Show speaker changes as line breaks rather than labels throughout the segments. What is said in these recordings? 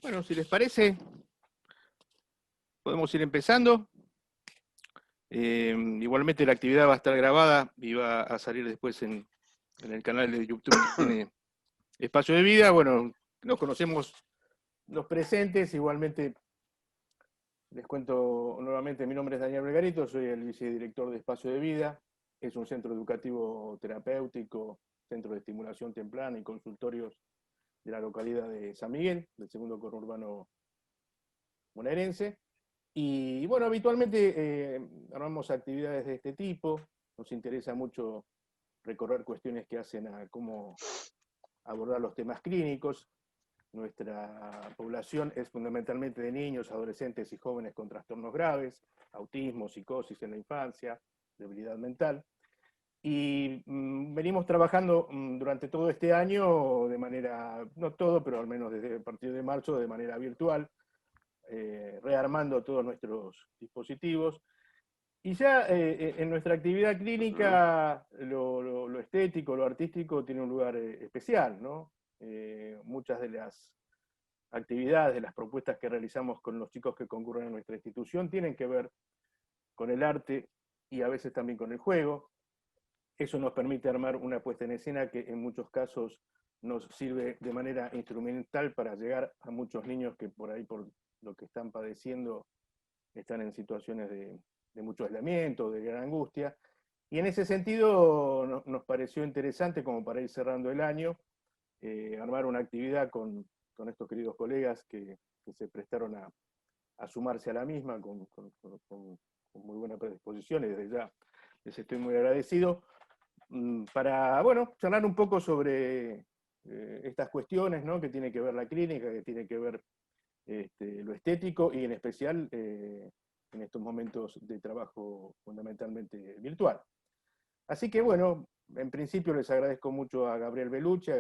Bueno, si les parece, podemos ir empezando. Igualmente la actividad va a estar grabada y va a salir después en el canal de YouTube que tiene Espacio de Vida. Bueno, nos conocemos los presentes, igualmente les cuento nuevamente, mi nombre es Daniel Vergarito, soy el vicedirector de Espacio de Vida. Es un centro educativo terapéutico, centro de estimulación temprana y consultorios de la localidad de San Miguel, del segundo conurbano bonaerense. Y bueno, habitualmente armamos actividades de este tipo. Nos interesa mucho recorrer cuestiones que hacen a cómo abordar los temas clínicos. Nuestra población es fundamentalmente de niños, adolescentes y jóvenes con trastornos graves, autismo, psicosis en la infancia, debilidad mental. Y venimos trabajando durante todo este año de manera, no todo, pero al menos desde el partir de marzo, de manera virtual, rearmando todos nuestros dispositivos. Y ya en nuestra actividad clínica, lo estético, lo artístico tiene un lugar especial, ¿no? Muchas de las actividades, de las propuestas que realizamos con los chicos que concurren a nuestra institución tienen que ver con el arte y a veces también con el juego. Eso nos permite armar una puesta en escena que en muchos casos nos sirve de manera instrumental para llegar a muchos niños que por ahí, por lo que están padeciendo, están en situaciones de mucho aislamiento, de gran angustia. Y en ese sentido nos pareció interesante, como para ir cerrando el año, armar una actividad con estos queridos colegas que se prestaron a sumarse a la misma con muy buena predisposición, y desde ya les estoy muy agradecido, para, bueno, charlar un poco sobre estas cuestiones, ¿no? Que tiene que ver la clínica, que tiene que ver lo estético y en especial en estos momentos de trabajo fundamentalmente virtual. Así que bueno, en principio les agradezco mucho a Gabriel Belucci, a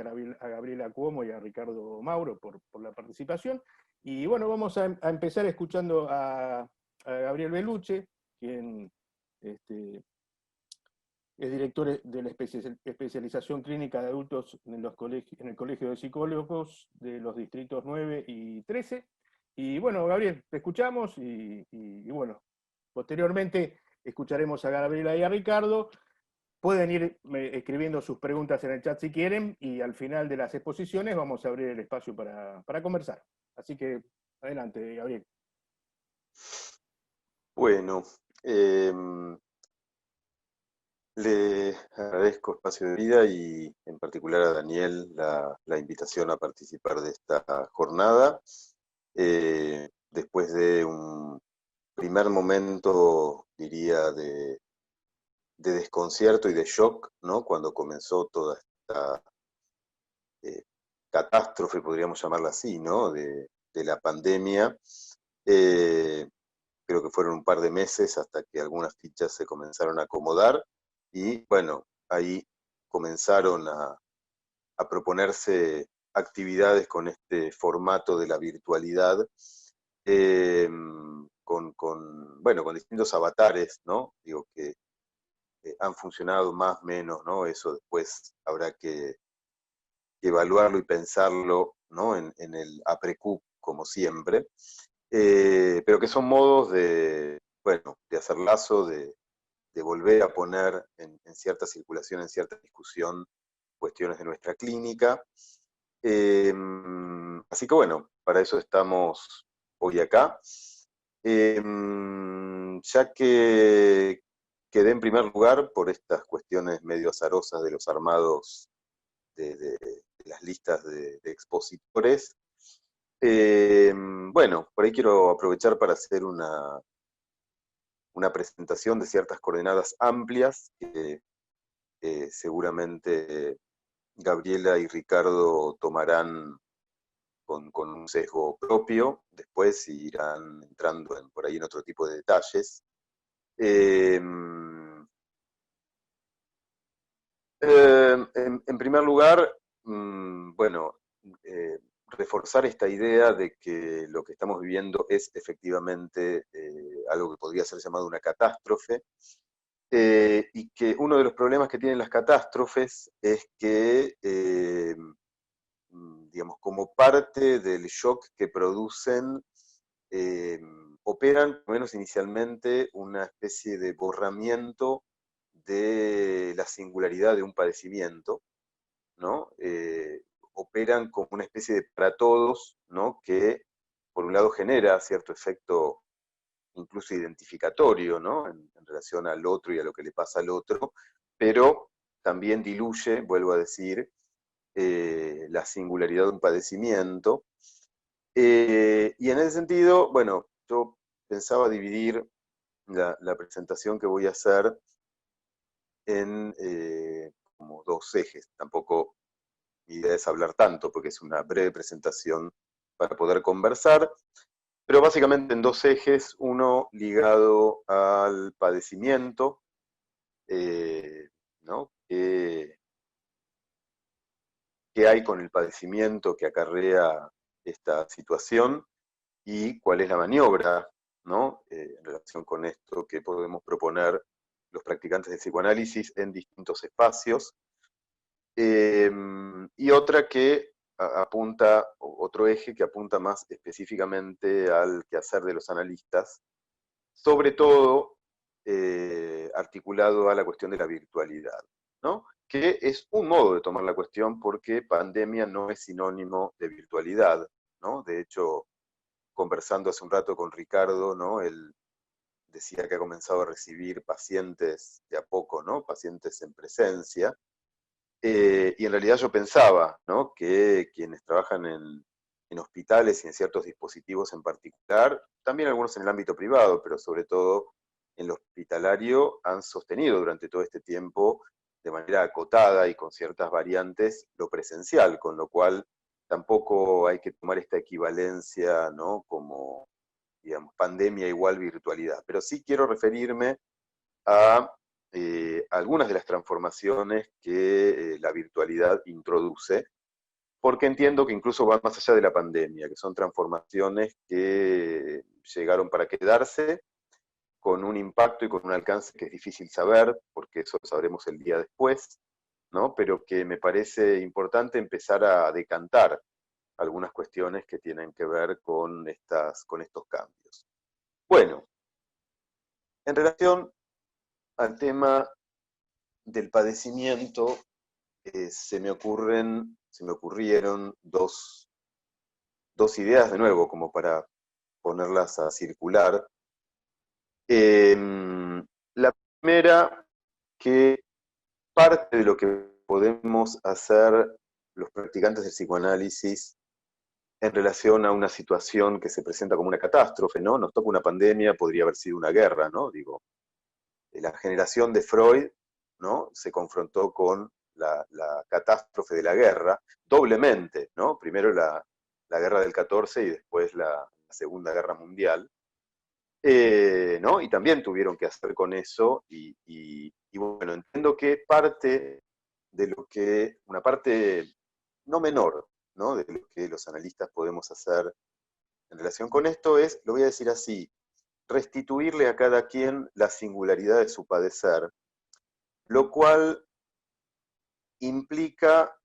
Gabriela Cuomo y a Ricardo Mauro por la participación. Y bueno, vamos a empezar escuchando a Gabriel Belucci, quien es director de la especialización clínica de adultos en el Colegio de Psicólogos de los distritos 9 y 13. Y bueno, Gabriel, te escuchamos y bueno, posteriormente escucharemos a Gabriela y a Ricardo. Pueden ir escribiendo sus preguntas en el chat si quieren, y al final de las exposiciones vamos a abrir el espacio para conversar. Así que adelante, Gabriel.
Bueno, le agradezco Espacio de Vida y en particular a Daniel la invitación a participar de esta jornada. Después de un primer momento, diría, de desconcierto y de shock, ¿no? Cuando comenzó toda esta catástrofe, podríamos llamarla así, ¿no? De la pandemia. Creo que fueron un par de meses hasta que algunas fichas se comenzaron a acomodar y bueno, ahí comenzaron a proponerse actividades con este formato de la virtualidad, bueno, con distintos avatares, ¿no? Digo que han funcionado más, menos, ¿no? Eso después habrá que evaluarlo y pensarlo, ¿no? En el après-coup, como siempre. Pero que son modos de, bueno, de hacer lazo, de volver a poner en cierta circulación, en cierta discusión, cuestiones de nuestra clínica. Así que bueno, para eso estamos hoy acá. Ya que quedé en primer lugar por estas cuestiones medio azarosas de los armados de las listas de expositores, bueno, por ahí quiero aprovechar para hacer una presentación de ciertas coordenadas amplias que seguramente Gabriela y Ricardo tomarán con un sesgo propio, después irán entrando por ahí en otro tipo de detalles. En primer lugar, bueno, reforzar esta idea de que lo que estamos viviendo es efectivamente algo que podría ser llamado una catástrofe, y que uno de los problemas que tienen las catástrofes es que digamos, como parte del shock que producen, operan, por lo menos inicialmente, una especie de borramiento de la singularidad de un padecimiento, ¿no? Operan como una especie de para todos, ¿no? Que por un lado genera cierto efecto incluso identificatorio, ¿no? En relación al otro y a lo que le pasa al otro, pero también diluye, vuelvo a decir, la singularidad de un padecimiento. Y en ese sentido, bueno, yo pensaba dividir la presentación que voy a hacer en como dos ejes. Tampoco mi idea es hablar tanto, porque es una breve presentación para poder conversar, pero básicamente en dos ejes, uno ligado al padecimiento, ¿no? ¿Qué hay con el padecimiento que acarrea esta situación y cuál es la maniobra, ¿no? En relación con esto que podemos proponer los practicantes del psicoanálisis en distintos espacios. Y otra que apunta, otro eje que apunta más específicamente al quehacer de los analistas, sobre todo articulado a la cuestión de la virtualidad, ¿no? Que es un modo de tomar la cuestión porque pandemia no es sinónimo de virtualidad, ¿no? De hecho, conversando hace un rato con Ricardo, ¿no? Él decía que ha comenzado a recibir pacientes de a poco, ¿no? Pacientes en presencia. Y en realidad yo pensaba, ¿no? Que quienes trabajan en hospitales y en ciertos dispositivos en particular, también algunos en el ámbito privado, pero sobre todo en lo hospitalario, han sostenido durante todo este tiempo de manera acotada y con ciertas variantes lo presencial, con lo cual tampoco hay que tomar esta equivalencia, ¿no? Como, digamos, pandemia igual virtualidad. Pero sí quiero referirme a algunas de las transformaciones que la virtualidad introduce, porque entiendo que incluso van más allá de la pandemia, que son transformaciones que llegaron para quedarse, con un impacto y con un alcance que es difícil saber, porque eso lo sabremos el día después, ¿no? Pero que me parece importante empezar a decantar algunas cuestiones que tienen que ver con estos cambios. Bueno, en relación al tema del padecimiento, se me ocurrieron dos ideas de nuevo, como para ponerlas a circular. La primera, que parte de lo que podemos hacer los practicantes del psicoanálisis en relación a una situación que se presenta como una catástrofe, ¿no? Nos toca una pandemia, podría haber sido una guerra, ¿no? Digo, la generación de Freud, ¿no? Se confrontó con la catástrofe de la guerra, doblemente, ¿no? Primero la guerra del 14 y después la Segunda Guerra Mundial, ¿no? Y también tuvieron que hacer con eso, y bueno, entiendo que parte de lo que, una parte no menor, ¿no? De lo que los analistas podemos hacer en relación con esto es, lo voy a decir así, restituirle a cada quien la singularidad de su padecer, lo cual implica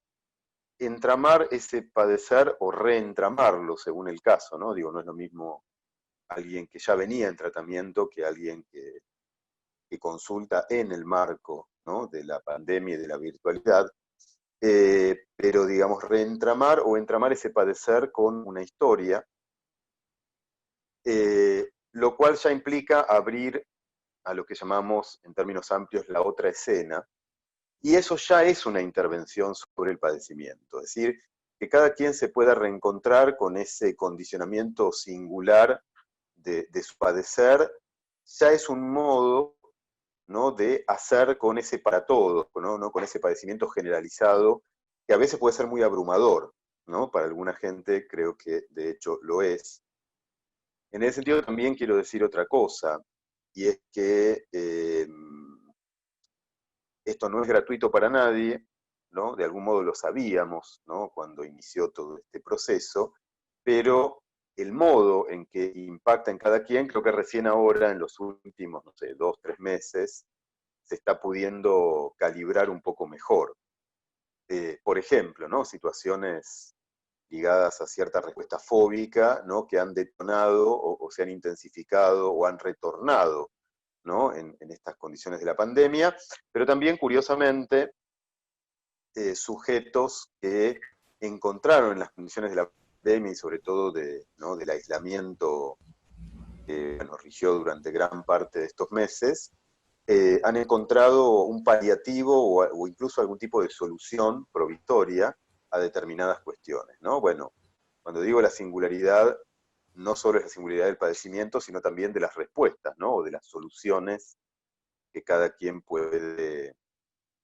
entramar ese padecer o reentramarlo según el caso, ¿no? Digo, no es lo mismo alguien que ya venía en tratamiento que alguien que consulta en el marco, ¿no? De la pandemia y de la virtualidad, pero digamos reentramar o entramar ese padecer con una historia, lo cual ya implica abrir a lo que llamamos en términos amplios la otra escena, y eso ya es una intervención sobre el padecimiento, es decir, que cada quien se pueda reencontrar con ese condicionamiento singular de su padecer, ya es un modo, ¿no? De hacer con ese para todos, ¿no? ¿No? Con ese padecimiento generalizado, que a veces puede ser muy abrumador, ¿no? Para alguna gente creo que de hecho lo es. En ese sentido también quiero decir otra cosa, y es que esto no es gratuito para nadie, ¿no? De algún modo lo sabíamos, ¿no? Cuando inició todo este proceso, pero el modo en que impacta en cada quien, creo que recién ahora, en los últimos, no sé, 2, 3 meses, se está pudiendo calibrar un poco mejor. Por ejemplo, ¿no? Situaciones ligadas a cierta respuesta fóbica, ¿no? Que han detonado o se han intensificado o han retornado, ¿no? En estas condiciones de la pandemia, pero también, curiosamente, sujetos que encontraron en las condiciones de la pandemia y sobre todo ¿no? del aislamiento que bueno, rigió durante gran parte de estos meses, han encontrado un paliativo o incluso algún tipo de solución provisoria a determinadas cuestiones, ¿no? Bueno, cuando digo la singularidad, no solo es la singularidad del padecimiento, sino también de las respuestas, ¿no? O de las soluciones que cada quien puede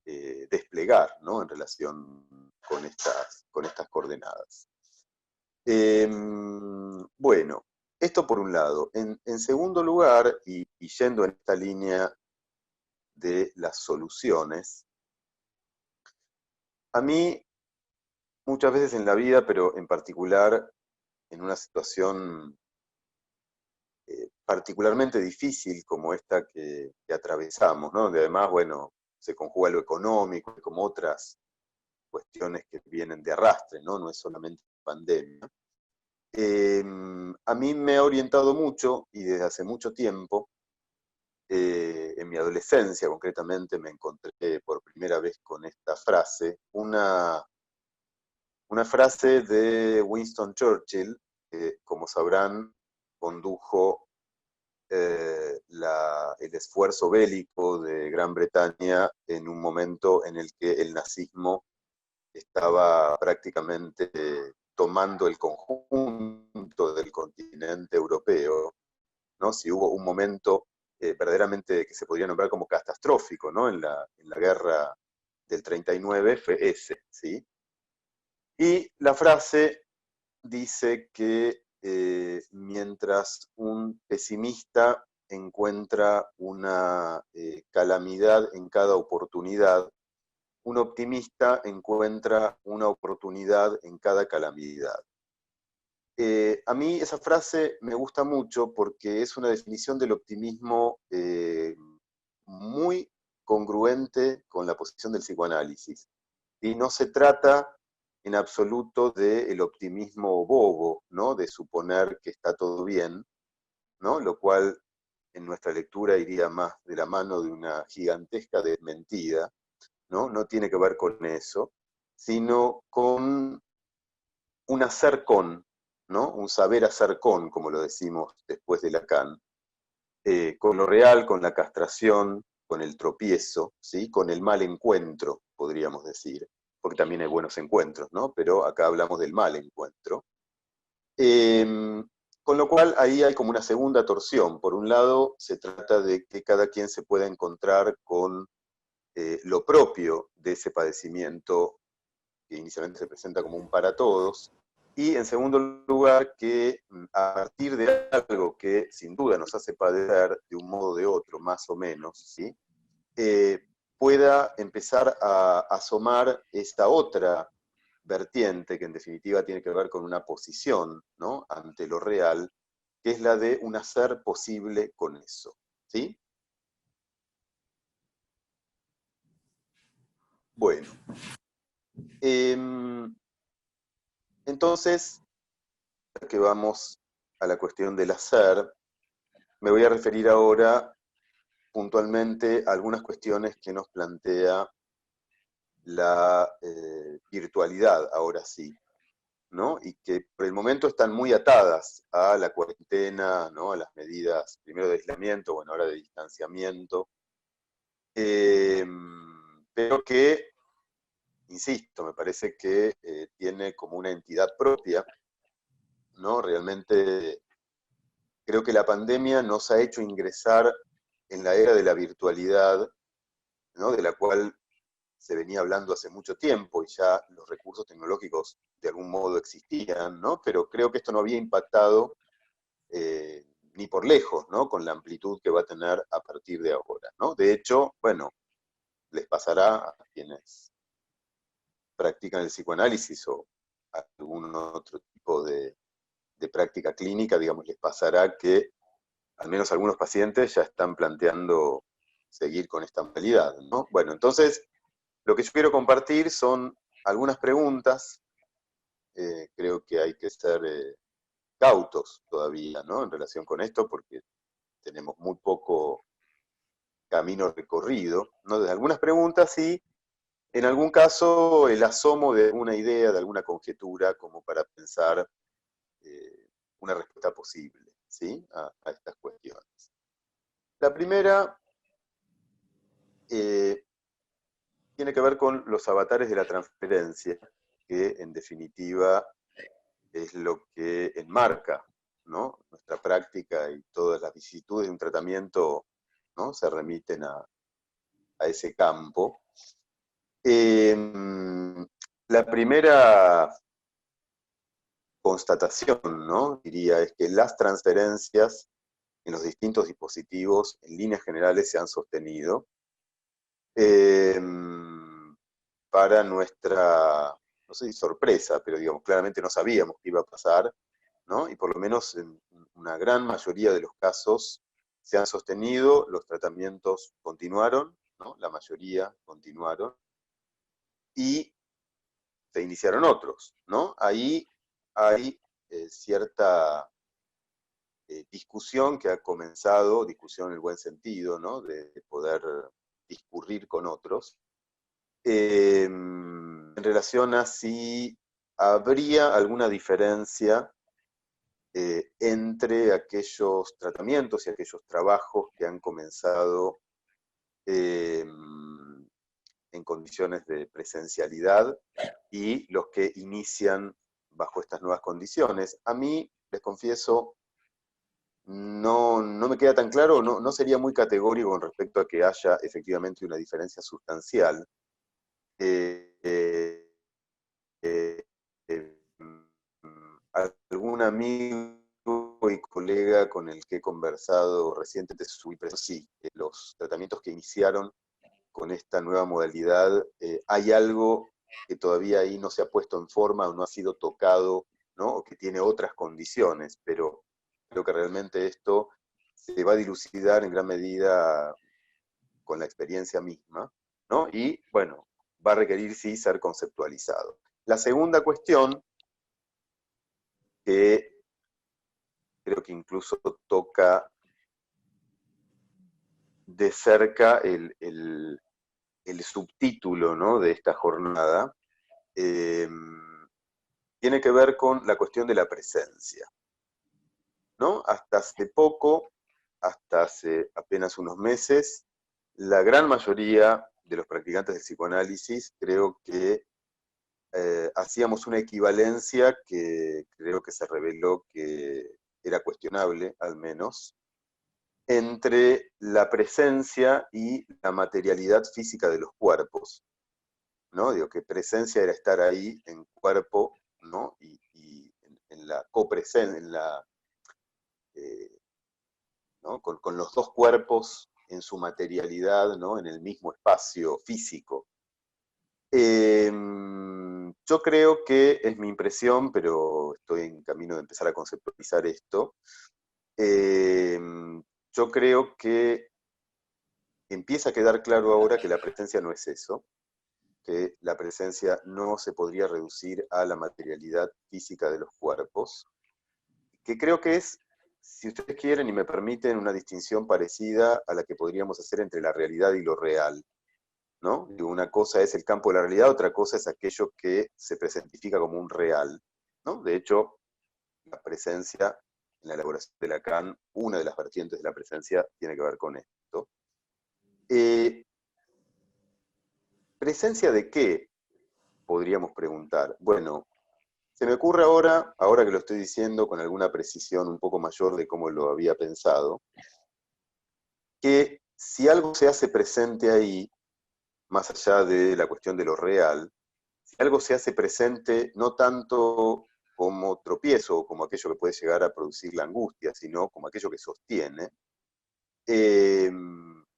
desplegar, ¿no? En relación con estas coordenadas. Bueno, esto por un lado. En segundo lugar, y yendo en esta línea de las soluciones, a mí muchas veces en la vida, pero en particular en una situación particularmente difícil como esta que atravesamos, ¿no? Donde además, bueno, se conjuga lo económico, como otras cuestiones que vienen de arrastre, ¿no? No es solamente pandemia. A mí me ha orientado mucho, y desde hace mucho tiempo, en mi adolescencia concretamente, me encontré por primera vez con esta frase, una frase de Winston Churchill, que como sabrán, condujo el esfuerzo bélico de Gran Bretaña en un momento en el que el nazismo estaba prácticamente tomando el conjunto del continente europeo, ¿no? Si hubo un momento verdaderamente que se podría nombrar como catastrófico, ¿no? En la guerra del 39 fue ese, ¿sí? Y la frase dice que mientras un pesimista encuentra una calamidad en cada oportunidad, un optimista encuentra una oportunidad en cada calamidad. A mí esa frase me gusta mucho porque es una definición del optimismo muy congruente con la posición del psicoanálisis. Y no se trata en absoluto del optimismo bobo, ¿no? De suponer que está todo bien, ¿no? Lo cual en nuestra lectura iría más de la mano de una gigantesca desmentida, ¿no? No tiene que ver con eso, sino con un hacer con, ¿no? Un saber hacer con, como lo decimos después de Lacan, con lo real, con la castración, con el tropiezo, ¿sí? Con el mal encuentro, podríamos decir, porque también hay buenos encuentros, ¿no? Pero acá hablamos del mal encuentro. Con lo cual ahí hay como una segunda torsión. Por un lado, se trata de que cada quien se pueda encontrar con lo propio de ese padecimiento que inicialmente se presenta como un para todos, y en segundo lugar, que a partir de algo que sin duda nos hace padecer de un modo o de otro, más o menos, ¿sí? Pueda empezar a asomar esta otra vertiente, que en definitiva tiene que ver con una posición, ¿no? Ante lo real, que es la de un hacer posible con eso, ¿sí? Bueno, entonces, que vamos a la cuestión del hacer, me voy a referir ahora puntualmente a algunas cuestiones que nos plantea la virtualidad, ahora sí, ¿no? Y que por el momento están muy atadas a la cuarentena, ¿no? A las medidas, primero de aislamiento, bueno, ahora de distanciamiento, pero que, insisto, me parece que tiene como una entidad propia, ¿no? Realmente creo que la pandemia nos ha hecho ingresar en la era de la virtualidad, ¿no? De la cual se venía hablando hace mucho tiempo y ya los recursos tecnológicos de algún modo existían, ¿no? Pero creo que esto no había impactado ni por lejos, ¿no? Con la amplitud que va a tener a partir de ahora, ¿no? De hecho, bueno, les pasará a quienes practican el psicoanálisis o algún otro tipo de práctica clínica, digamos, les pasará que al menos algunos pacientes ya están planteando seguir con esta modalidad, ¿no? Bueno, entonces, lo que yo quiero compartir son algunas preguntas creo que hay que ser cautos todavía, ¿no? En relación con esto, porque tenemos muy poco camino recorrido, ¿no? Desde algunas preguntas y en algún caso el asomo de alguna idea, de alguna conjetura, como para pensar una respuesta posible, ¿sí? A estas cuestiones. La primera tiene que ver con los avatares de la transferencia, que en definitiva es lo que enmarca, ¿no? Nuestra práctica y todas las vicisitudes de un tratamiento, ¿no? Se remiten a ese campo. La primera constatación, ¿no? Diría, es que las transferencias en los distintos dispositivos, en líneas generales, se han sostenido. Para nuestra, no sé si sorpresa, pero digamos, claramente no sabíamos qué iba a pasar, ¿no? Y por lo menos en una gran mayoría de los casos se han sostenido, los tratamientos continuaron, ¿no? La mayoría continuaron, y se iniciaron otros, ¿no? Ahí hay cierta discusión que ha comenzado, discusión en el buen sentido, ¿no? De poder discurrir con otros, en relación a si habría alguna diferencia entre aquellos tratamientos y aquellos trabajos que han comenzado en condiciones de presencialidad y los que inician bajo estas nuevas condiciones. A mí, les confieso, no me queda tan claro, no sería muy categórico con respecto a que haya efectivamente una diferencia sustancial. Algún amigo y colega con el que he conversado recientemente, sí, los tratamientos que iniciaron con esta nueva modalidad, hay algo que todavía ahí no se ha puesto en forma o no ha sido tocado, ¿no? O que tiene otras condiciones, pero creo que realmente esto se va a dilucidar en gran medida con la experiencia misma, ¿no? Y bueno, va a requerir sí ser conceptualizado. La segunda cuestión, que creo que incluso toca de cerca el subtítulo, ¿no? De esta jornada, tiene que ver con la cuestión de la presencia, ¿no? Hasta hace poco, hasta hace apenas unos meses, la gran mayoría de los practicantes del psicoanálisis creo que hacíamos una equivalencia que creo que se reveló que era cuestionable, al menos, entre la presencia y la materialidad física de los cuerpos, ¿no? Digo, que presencia era estar ahí en cuerpo, ¿no? Y en la copresencia, ¿no? Con los dos cuerpos en su materialidad, ¿no? En el mismo espacio físico. Yo creo que es mi impresión, pero estoy en camino de empezar a conceptualizar esto. Yo creo que empieza a quedar claro ahora que la presencia no es eso, que la presencia no se podría reducir a la materialidad física de los cuerpos, que creo que es, si ustedes quieren y me permiten, una distinción parecida a la que podríamos hacer entre la realidad y lo real, ¿no? Una cosa es el campo de la realidad, otra cosa es aquello que se presentifica como un real, ¿no? De hecho, la presencia, en la elaboración de Lacan, una de las vertientes de la presencia tiene que ver con esto. ¿Presencia de qué? Podríamos preguntar. Bueno, se me ocurre ahora que lo estoy diciendo con alguna precisión un poco mayor de cómo lo había pensado, que si algo se hace presente ahí, más allá de la cuestión de lo real, si algo se hace presente no tanto como tropiezo o como aquello que puede llegar a producir la angustia, sino como aquello que sostiene,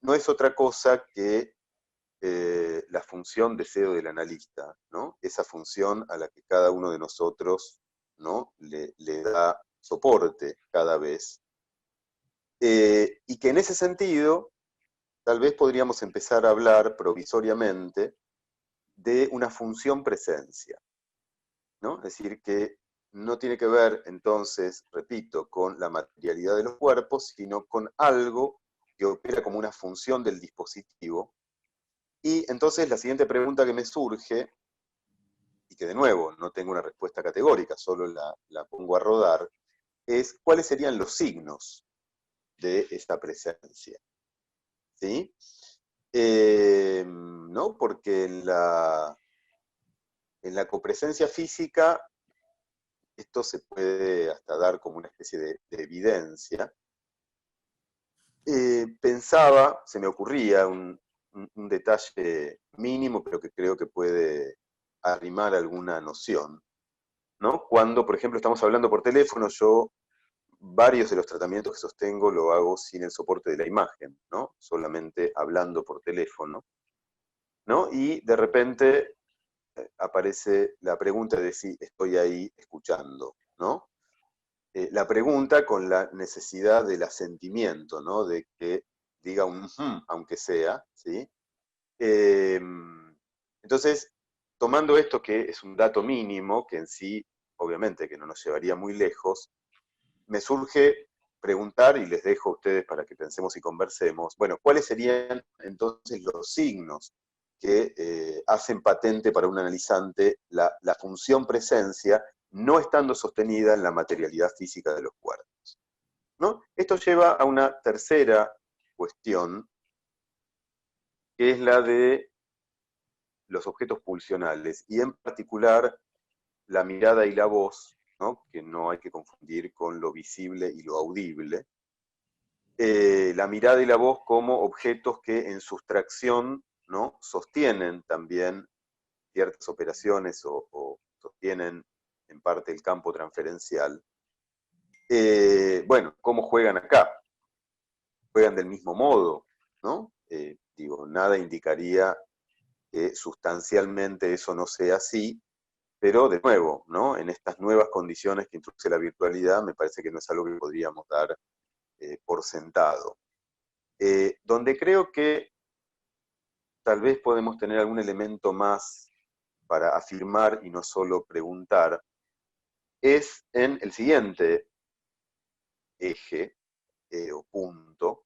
no es otra cosa que la función deseo del analista, ¿no? Esa función a la que cada uno de nosotros, ¿no? le da soporte cada vez. Y que en ese sentido, tal vez podríamos empezar a hablar provisoriamente de una función presencia, ¿no? Es decir, que no tiene que ver, entonces, repito, con la materialidad de los cuerpos, sino con algo que opera como una función del dispositivo. Y entonces la siguiente pregunta que me surge, y que de nuevo no tengo una respuesta categórica, solo la pongo a rodar, es ¿cuáles serían los signos de esta presencia? ¿Sí? ¿No? Porque en la copresencia física esto se puede hasta dar como una especie de evidencia. Pensaba, se me ocurría un detalle mínimo, pero que creo que puede arrimar alguna noción, ¿no? Cuando, por ejemplo, estamos hablando por teléfono, yo varios de los tratamientos que sostengo lo hago sin el soporte de la imagen, ¿no? Solamente hablando por teléfono, ¿no? Y de repente aparece la pregunta de si estoy ahí escuchando, ¿no? La pregunta con la necesidad del asentimiento, ¿no? De que diga un aunque sea, ¿sí? Entonces, tomando esto que es un dato mínimo, que en sí, obviamente, que no nos llevaría muy lejos, me surge preguntar, y les dejo a ustedes para que pensemos y conversemos, bueno, ¿cuáles serían entonces los signos que hacen patente para un analizante la función presencia no estando sostenida en la materialidad física de los cuerpos, ¿no? Esto lleva a una tercera cuestión, que es la de los objetos pulsionales, y en particular la mirada y la voz, ¿no? Que no hay que confundir con lo visible y lo audible. La mirada y la voz como objetos que en sustracción, ¿no? Sostienen también ciertas operaciones o sostienen en parte el campo transferencial. Bueno, ¿cómo juegan acá? Juegan del mismo modo, ¿no? Digo, nada indicaría que sustancialmente eso no sea así, pero de nuevo, ¿no? En estas nuevas condiciones que introduce la virtualidad, me parece que no es algo que podríamos dar por sentado. Donde creo que tal vez podemos tener algún elemento más para afirmar y no solo preguntar, es en el siguiente eje o punto,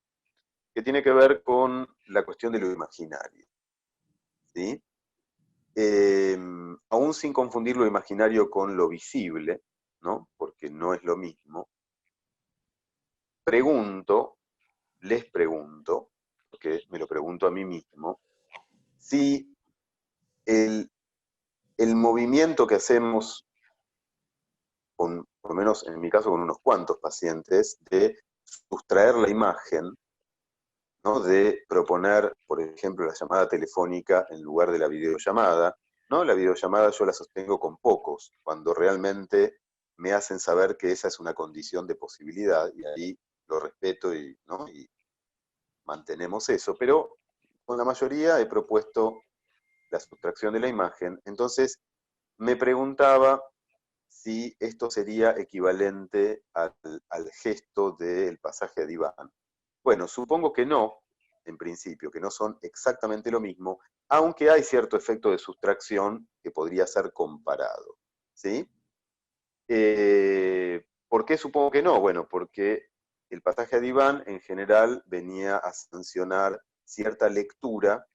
que tiene que ver con la cuestión de lo imaginario, ¿sí? Aún sin confundir lo imaginario con lo visible, ¿no? Porque no es lo mismo, les pregunto, porque me lo pregunto a mí mismo, si el movimiento que hacemos, por lo menos en mi caso con unos cuantos pacientes, de sustraer la imagen, ¿no? De proponer, por ejemplo, la llamada telefónica en lugar de la videollamada, ¿no? La videollamada yo la sostengo con pocos, cuando realmente me hacen saber que esa es una condición de posibilidad, y ahí lo respeto ¿no? Y mantenemos eso, pero con la mayoría he propuesto la sustracción de la imagen. Entonces me preguntaba si esto sería equivalente al gesto del pasaje a diván. Bueno, supongo que no, en principio, que no son exactamente lo mismo, aunque hay cierto efecto de sustracción que podría ser comparado, ¿sí? ¿Por qué supongo que no? Bueno, porque el pasaje a diván en general venía a sancionar cierta lectura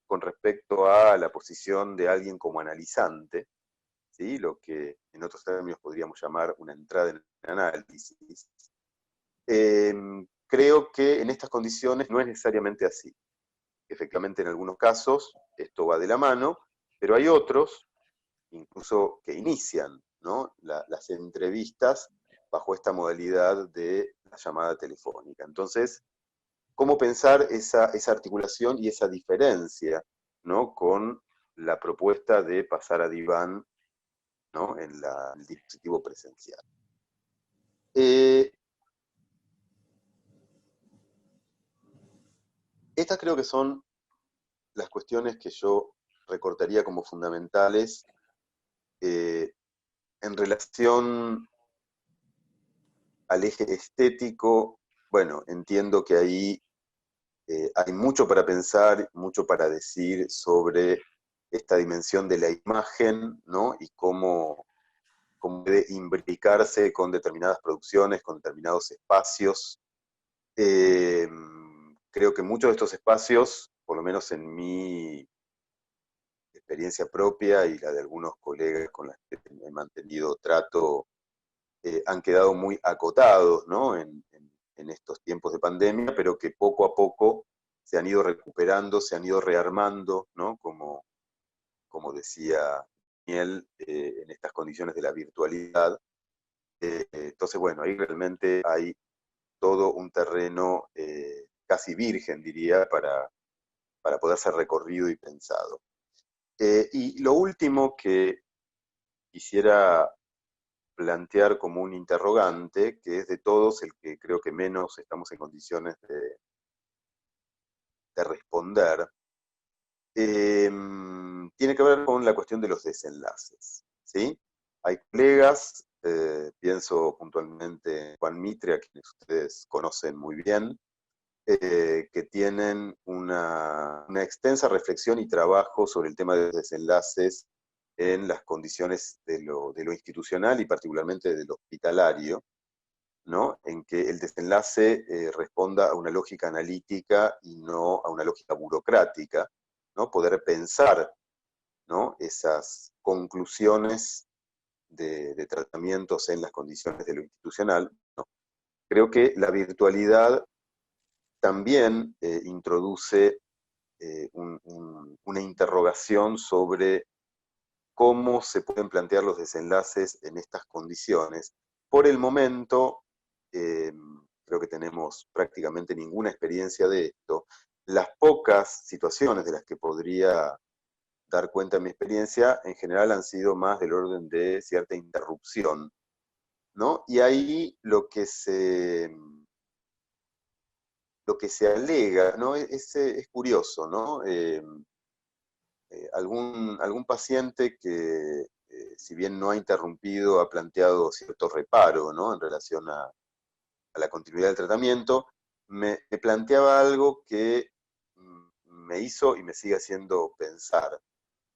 con respecto a la posición de alguien como analizante, ¿sí? Lo que en otros términos podríamos llamar una entrada en el análisis. Creo que en estas condiciones no es necesariamente así. Efectivamente, en algunos casos esto va de la mano, pero hay otros, incluso que inician, ¿no? Las entrevistas bajo esta modalidad de la llamada telefónica. Entonces, ¿cómo pensar esa articulación y esa diferencia, ¿no? Con la propuesta de pasar a diván, ¿no? En el dispositivo presencial. Estas creo que son las cuestiones que yo recortaría como fundamentales en relación al eje estético. Bueno, entiendo que ahí hay mucho para pensar, mucho para decir sobre esta dimensión de la imagen, ¿no? Y cómo cómo puede imbricarse con determinadas producciones, con determinados espacios. Creo que muchos de estos espacios, por lo menos en mi experiencia propia y la de algunos colegas con los que he mantenido trato, han quedado muy acotados, ¿no? En estos tiempos de pandemia, pero que poco a poco se han ido recuperando, se han ido rearmando, ¿no? Como decía Daniel, en estas condiciones de la virtualidad. Entonces, bueno, ahí realmente hay todo un terreno casi virgen, diría, para poder ser recorrido y pensado. Y lo último que quisiera plantear como un interrogante, que es de todos el que creo que menos estamos en condiciones de responder, tiene que ver con la cuestión de los desenlaces, ¿sí? Hay colegas, pienso puntualmente en Juan Mitre, a quienes ustedes conocen muy bien, que tienen una extensa reflexión y trabajo sobre el tema de los desenlaces en las condiciones de lo institucional y particularmente de lo hospitalario, ¿no? En que el desenlace responda a una lógica analítica y no a una lógica burocrática, ¿no? Poder pensar, ¿no? Esas conclusiones de tratamientos en las condiciones de lo institucional, ¿no? Creo que la virtualidad también introduce una interrogación sobre cómo se pueden plantear los desenlaces en estas condiciones. Por el momento, creo que tenemos prácticamente ninguna experiencia de esto. Las pocas situaciones de las que podría dar cuenta de mi experiencia, en general han sido más del orden de cierta interrupción, ¿no? Y ahí lo que se alega, ¿no? Es curioso, ¿no? Algún paciente que, si bien no ha interrumpido, ha planteado cierto reparo, ¿no? En relación a la continuidad del tratamiento, me planteaba algo que me hizo y me sigue haciendo pensar,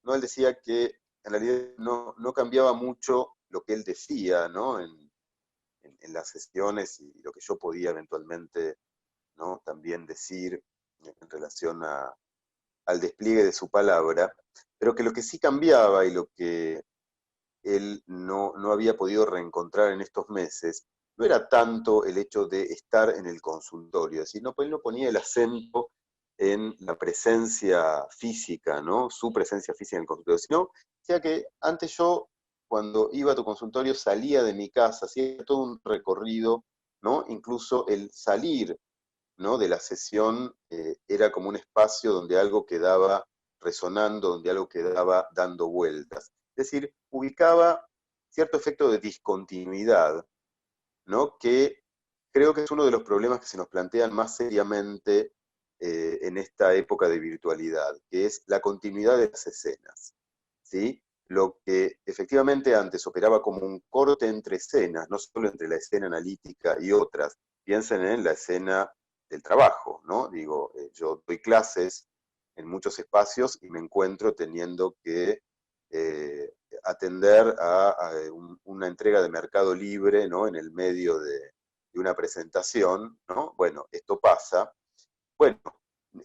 ¿no? Él decía que en realidad no cambiaba mucho lo que él decía, ¿no? En las sesiones y lo que yo podía eventualmente, ¿no? También decir en relación al despliegue de su palabra, pero que lo que sí cambiaba y lo que él no había podido reencontrar en estos meses, no era tanto el hecho de estar en el consultorio, sino que él no ponía el acento en la presencia física, ¿no? Su presencia física en el consultorio, sino decía que antes yo, cuando iba a tu consultorio, salía de mi casa, hacía todo un recorrido, ¿no? Incluso el salir, ¿no? De la sesión era como un espacio donde algo quedaba resonando, donde algo quedaba dando vueltas. Es decir, ubicaba cierto efecto de discontinuidad, ¿no? Que creo que es uno de los problemas que se nos plantean más seriamente en esta época de virtualidad, que es la continuidad de las escenas, ¿sí? Lo que efectivamente antes operaba como un corte entre escenas, no solo entre la escena analítica y otras, piensen en la escena del trabajo, ¿no? Digo, yo doy clases en muchos espacios y me encuentro teniendo que atender a una entrega de Mercado Libre, ¿no? En el medio de una presentación, ¿no? Bueno, esto pasa. Bueno,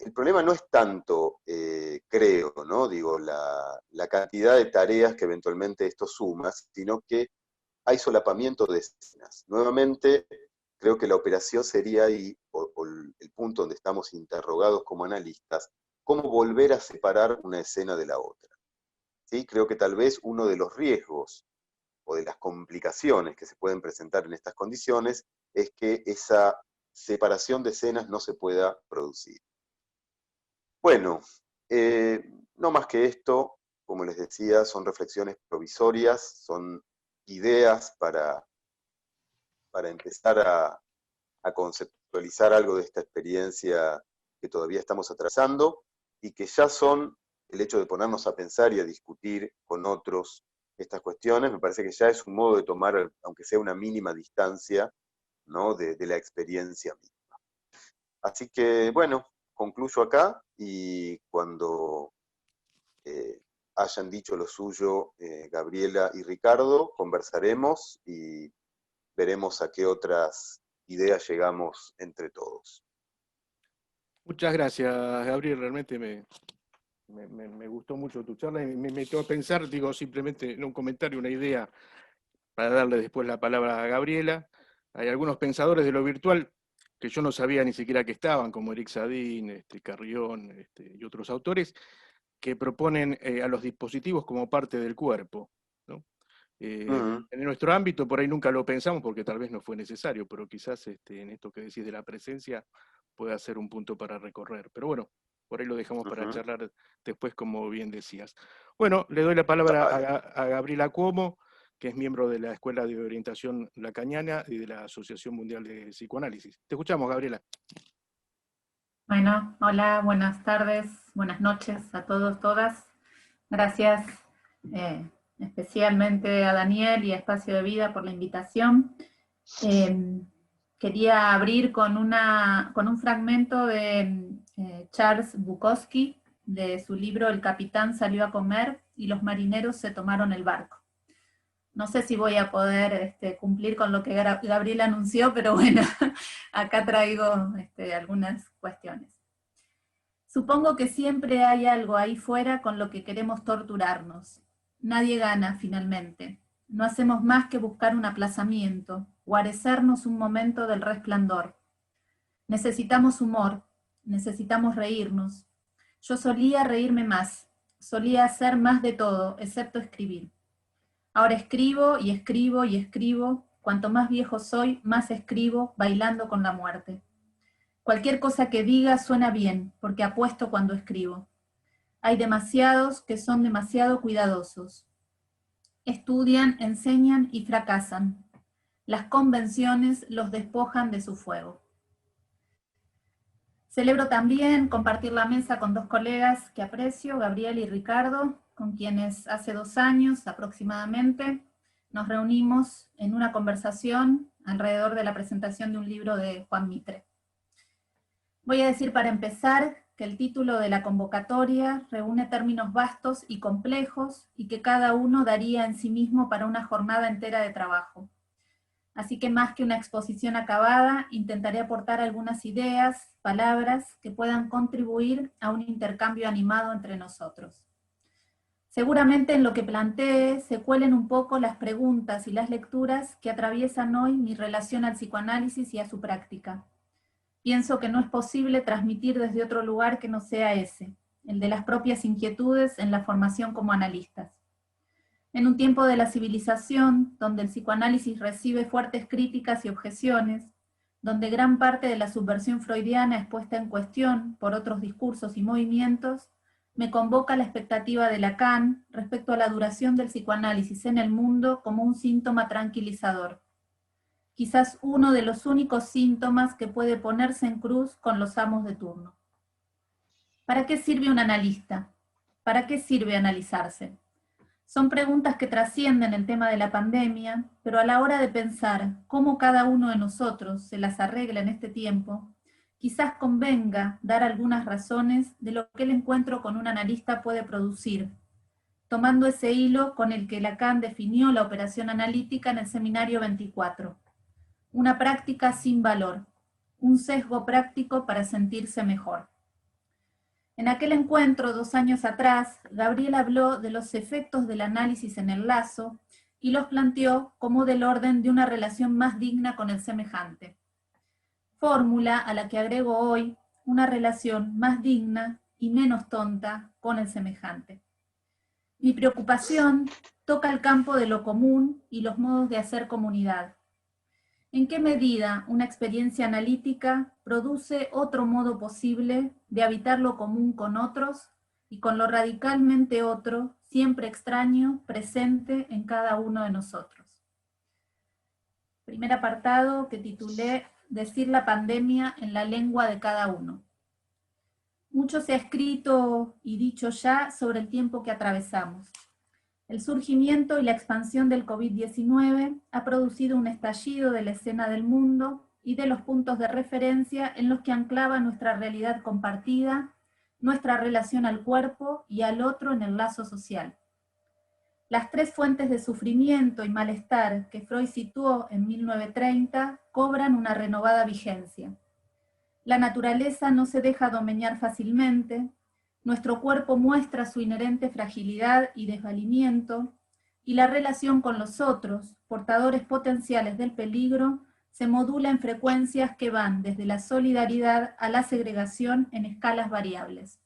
el problema no es tanto, creo, ¿no? Digo, la cantidad de tareas que eventualmente esto suma, sino que hay solapamiento de escenas. Nuevamente, creo que la operación sería ahí, o el punto donde estamos interrogados como analistas, cómo volver a separar una escena de la otra. ¿Sí? Creo que tal vez uno de los riesgos o de las complicaciones que se pueden presentar en estas condiciones es que esa separación de escenas no se pueda producir. Bueno, no más que esto, como les decía, son reflexiones provisorias, son ideas para empezar a conceptualizar algo de esta experiencia que todavía estamos atravesando y que ya son el hecho de ponernos a pensar y a discutir con otros estas cuestiones, me parece que ya es un modo de tomar, aunque sea una mínima distancia, ¿no? de la experiencia misma. Así que, bueno, concluyo acá y cuando hayan dicho lo suyo Gabriela y Ricardo, conversaremos y veremos a qué otras ideas llegamos entre todos.
Muchas gracias, Gabriel, realmente me gustó mucho tu charla y me metió a pensar, digo, simplemente en un comentario, una idea, para darle después la palabra a Gabriela. Hay algunos pensadores de lo virtual que yo no sabía ni siquiera que estaban, como Eric Sadin, Carrión y otros autores, que proponen a los dispositivos como parte del cuerpo, ¿no? En nuestro ámbito por ahí nunca lo pensamos porque tal vez no fue necesario, pero quizás en esto que decís de la presencia pueda ser un punto para recorrer. Pero bueno, por ahí lo dejamos para charlar después, como bien decías. Bueno, le doy la palabra a Gabriela Cuomo, que es miembro de la Escuela de Orientación Lacaniana y de la Asociación Mundial de Psicoanálisis. Te escuchamos, Gabriela.
Bueno, hola, buenas tardes, buenas noches a todos, todas. Gracias especialmente a Daniel y a Espacio de Vida por la invitación. Quería abrir con un fragmento de Charles Bukowski, de su libro El capitán salió a comer y los marineros se tomaron el barco. No sé si voy a poder cumplir con lo que Gabriel anunció, pero bueno, acá traigo algunas cuestiones. Supongo que siempre hay algo ahí fuera con lo que queremos torturarnos. Nadie gana, finalmente. No hacemos más que buscar un aplazamiento, guarecernos un momento del resplandor. Necesitamos humor, necesitamos reírnos. Yo solía reírme más, solía hacer más de todo, excepto escribir. Ahora escribo y escribo y escribo. Cuanto más viejo soy, más escribo, bailando con la muerte. Cualquier cosa que diga suena bien, porque apuesto cuando escribo. Hay demasiados que son demasiado cuidadosos. Estudian, enseñan y fracasan. Las convenciones los despojan de su fuego. Celebro también compartir la mesa con dos colegas que aprecio, Gabriel y Ricardo, con quienes hace 2 años aproximadamente nos reunimos en una conversación alrededor de la presentación de un libro de Juan Mitre. Voy a decir para empezar que el título de la convocatoria reúne términos vastos y complejos y que cada uno daría en sí mismo para una jornada entera de trabajo. Así que más que una exposición acabada, intentaré aportar algunas ideas, palabras que puedan contribuir a un intercambio animado entre nosotros. Seguramente en lo que plantee se cuelen un poco las preguntas y las lecturas que atraviesan hoy mi relación al psicoanálisis y a su práctica. Pienso que no es posible transmitir desde otro lugar que no sea ese, el de las propias inquietudes en la formación como analistas. En un tiempo de la civilización, donde el psicoanálisis recibe fuertes críticas y objeciones, donde gran parte de la subversión freudiana es puesta en cuestión por otros discursos y movimientos, me convoca la expectativa de Lacan respecto a la duración del psicoanálisis en el mundo como un síntoma tranquilizador. Quizás uno de los únicos síntomas que puede ponerse en cruz con los amos de turno. ¿Para qué sirve un analista? ¿Para qué sirve analizarse? Son preguntas que trascienden el tema de la pandemia, pero a la hora de pensar cómo cada uno de nosotros se las arregla en este tiempo, quizás convenga dar algunas razones de lo que el encuentro con un analista puede producir, tomando ese hilo con el que Lacan definió la operación analítica en el seminario 24. Una práctica sin valor, un sesgo práctico para sentirse mejor. En aquel encuentro, 2 años atrás, Gabriel habló de los efectos del análisis en el lazo y los planteó como del orden de una relación más digna con el semejante. Fórmula a la que agrego hoy una relación más digna y menos tonta con el semejante. Mi preocupación toca el campo de lo común y los modos de hacer comunidad. ¿En qué medida una experiencia analítica produce otro modo posible de habitar lo común con otros y con lo radicalmente otro, siempre extraño, presente en cada uno de nosotros? Primer apartado que titulé Decir la pandemia en la lengua de cada uno. Mucho se ha escrito y dicho ya sobre el tiempo que atravesamos. El surgimiento y la expansión del COVID-19 ha producido un estallido de la escena del mundo y de los puntos de referencia en los que anclaba nuestra realidad compartida nuestra relación al cuerpo y al otro en el lazo social. Las tres fuentes de sufrimiento y malestar que Freud situó en 1930 cobran una renovada vigencia. La naturaleza no se deja domeñar fácilmente, nuestro cuerpo muestra su inherente fragilidad y desvalimiento, y la relación con los otros, portadores potenciales del peligro, se modula en frecuencias que van desde la solidaridad a la segregación en escalas variables.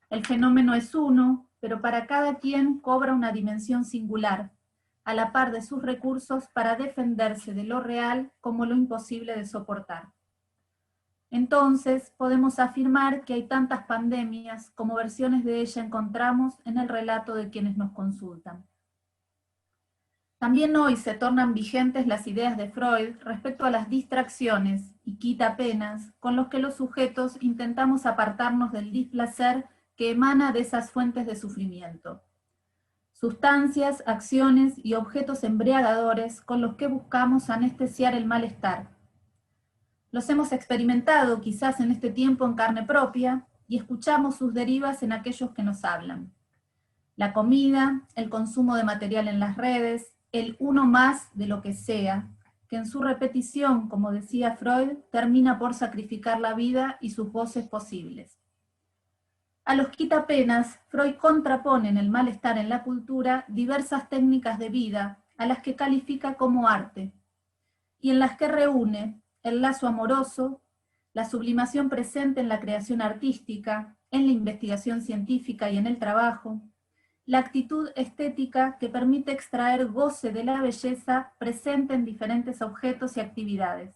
El fenómeno es uno, pero para cada quien cobra una dimensión singular, a la par de sus recursos para defenderse de lo real como lo imposible de soportar. Entonces, podemos afirmar que hay tantas pandemias como versiones de ella encontramos en el relato de quienes nos consultan. También hoy se tornan vigentes las ideas de Freud respecto a las distracciones y quitapenas con los que los sujetos intentamos apartarnos del displacer que emana de esas fuentes de sufrimiento. Sustancias, acciones y objetos embriagadores con los que buscamos anestesiar el malestar. Los hemos experimentado quizás en este tiempo en carne propia y escuchamos sus derivas en aquellos que nos hablan. La comida, el consumo de material en las redes, el uno más de lo que sea, que en su repetición, como decía Freud, termina por sacrificar la vida y sus voces posibles. A los quitapenas, Freud contrapone en el malestar en la cultura diversas técnicas de vida a las que califica como arte, y en las que reúne el lazo amoroso, la sublimación presente en la creación artística, en la investigación científica y en el trabajo, la actitud estética que permite extraer goce de la belleza presente en diferentes objetos y actividades.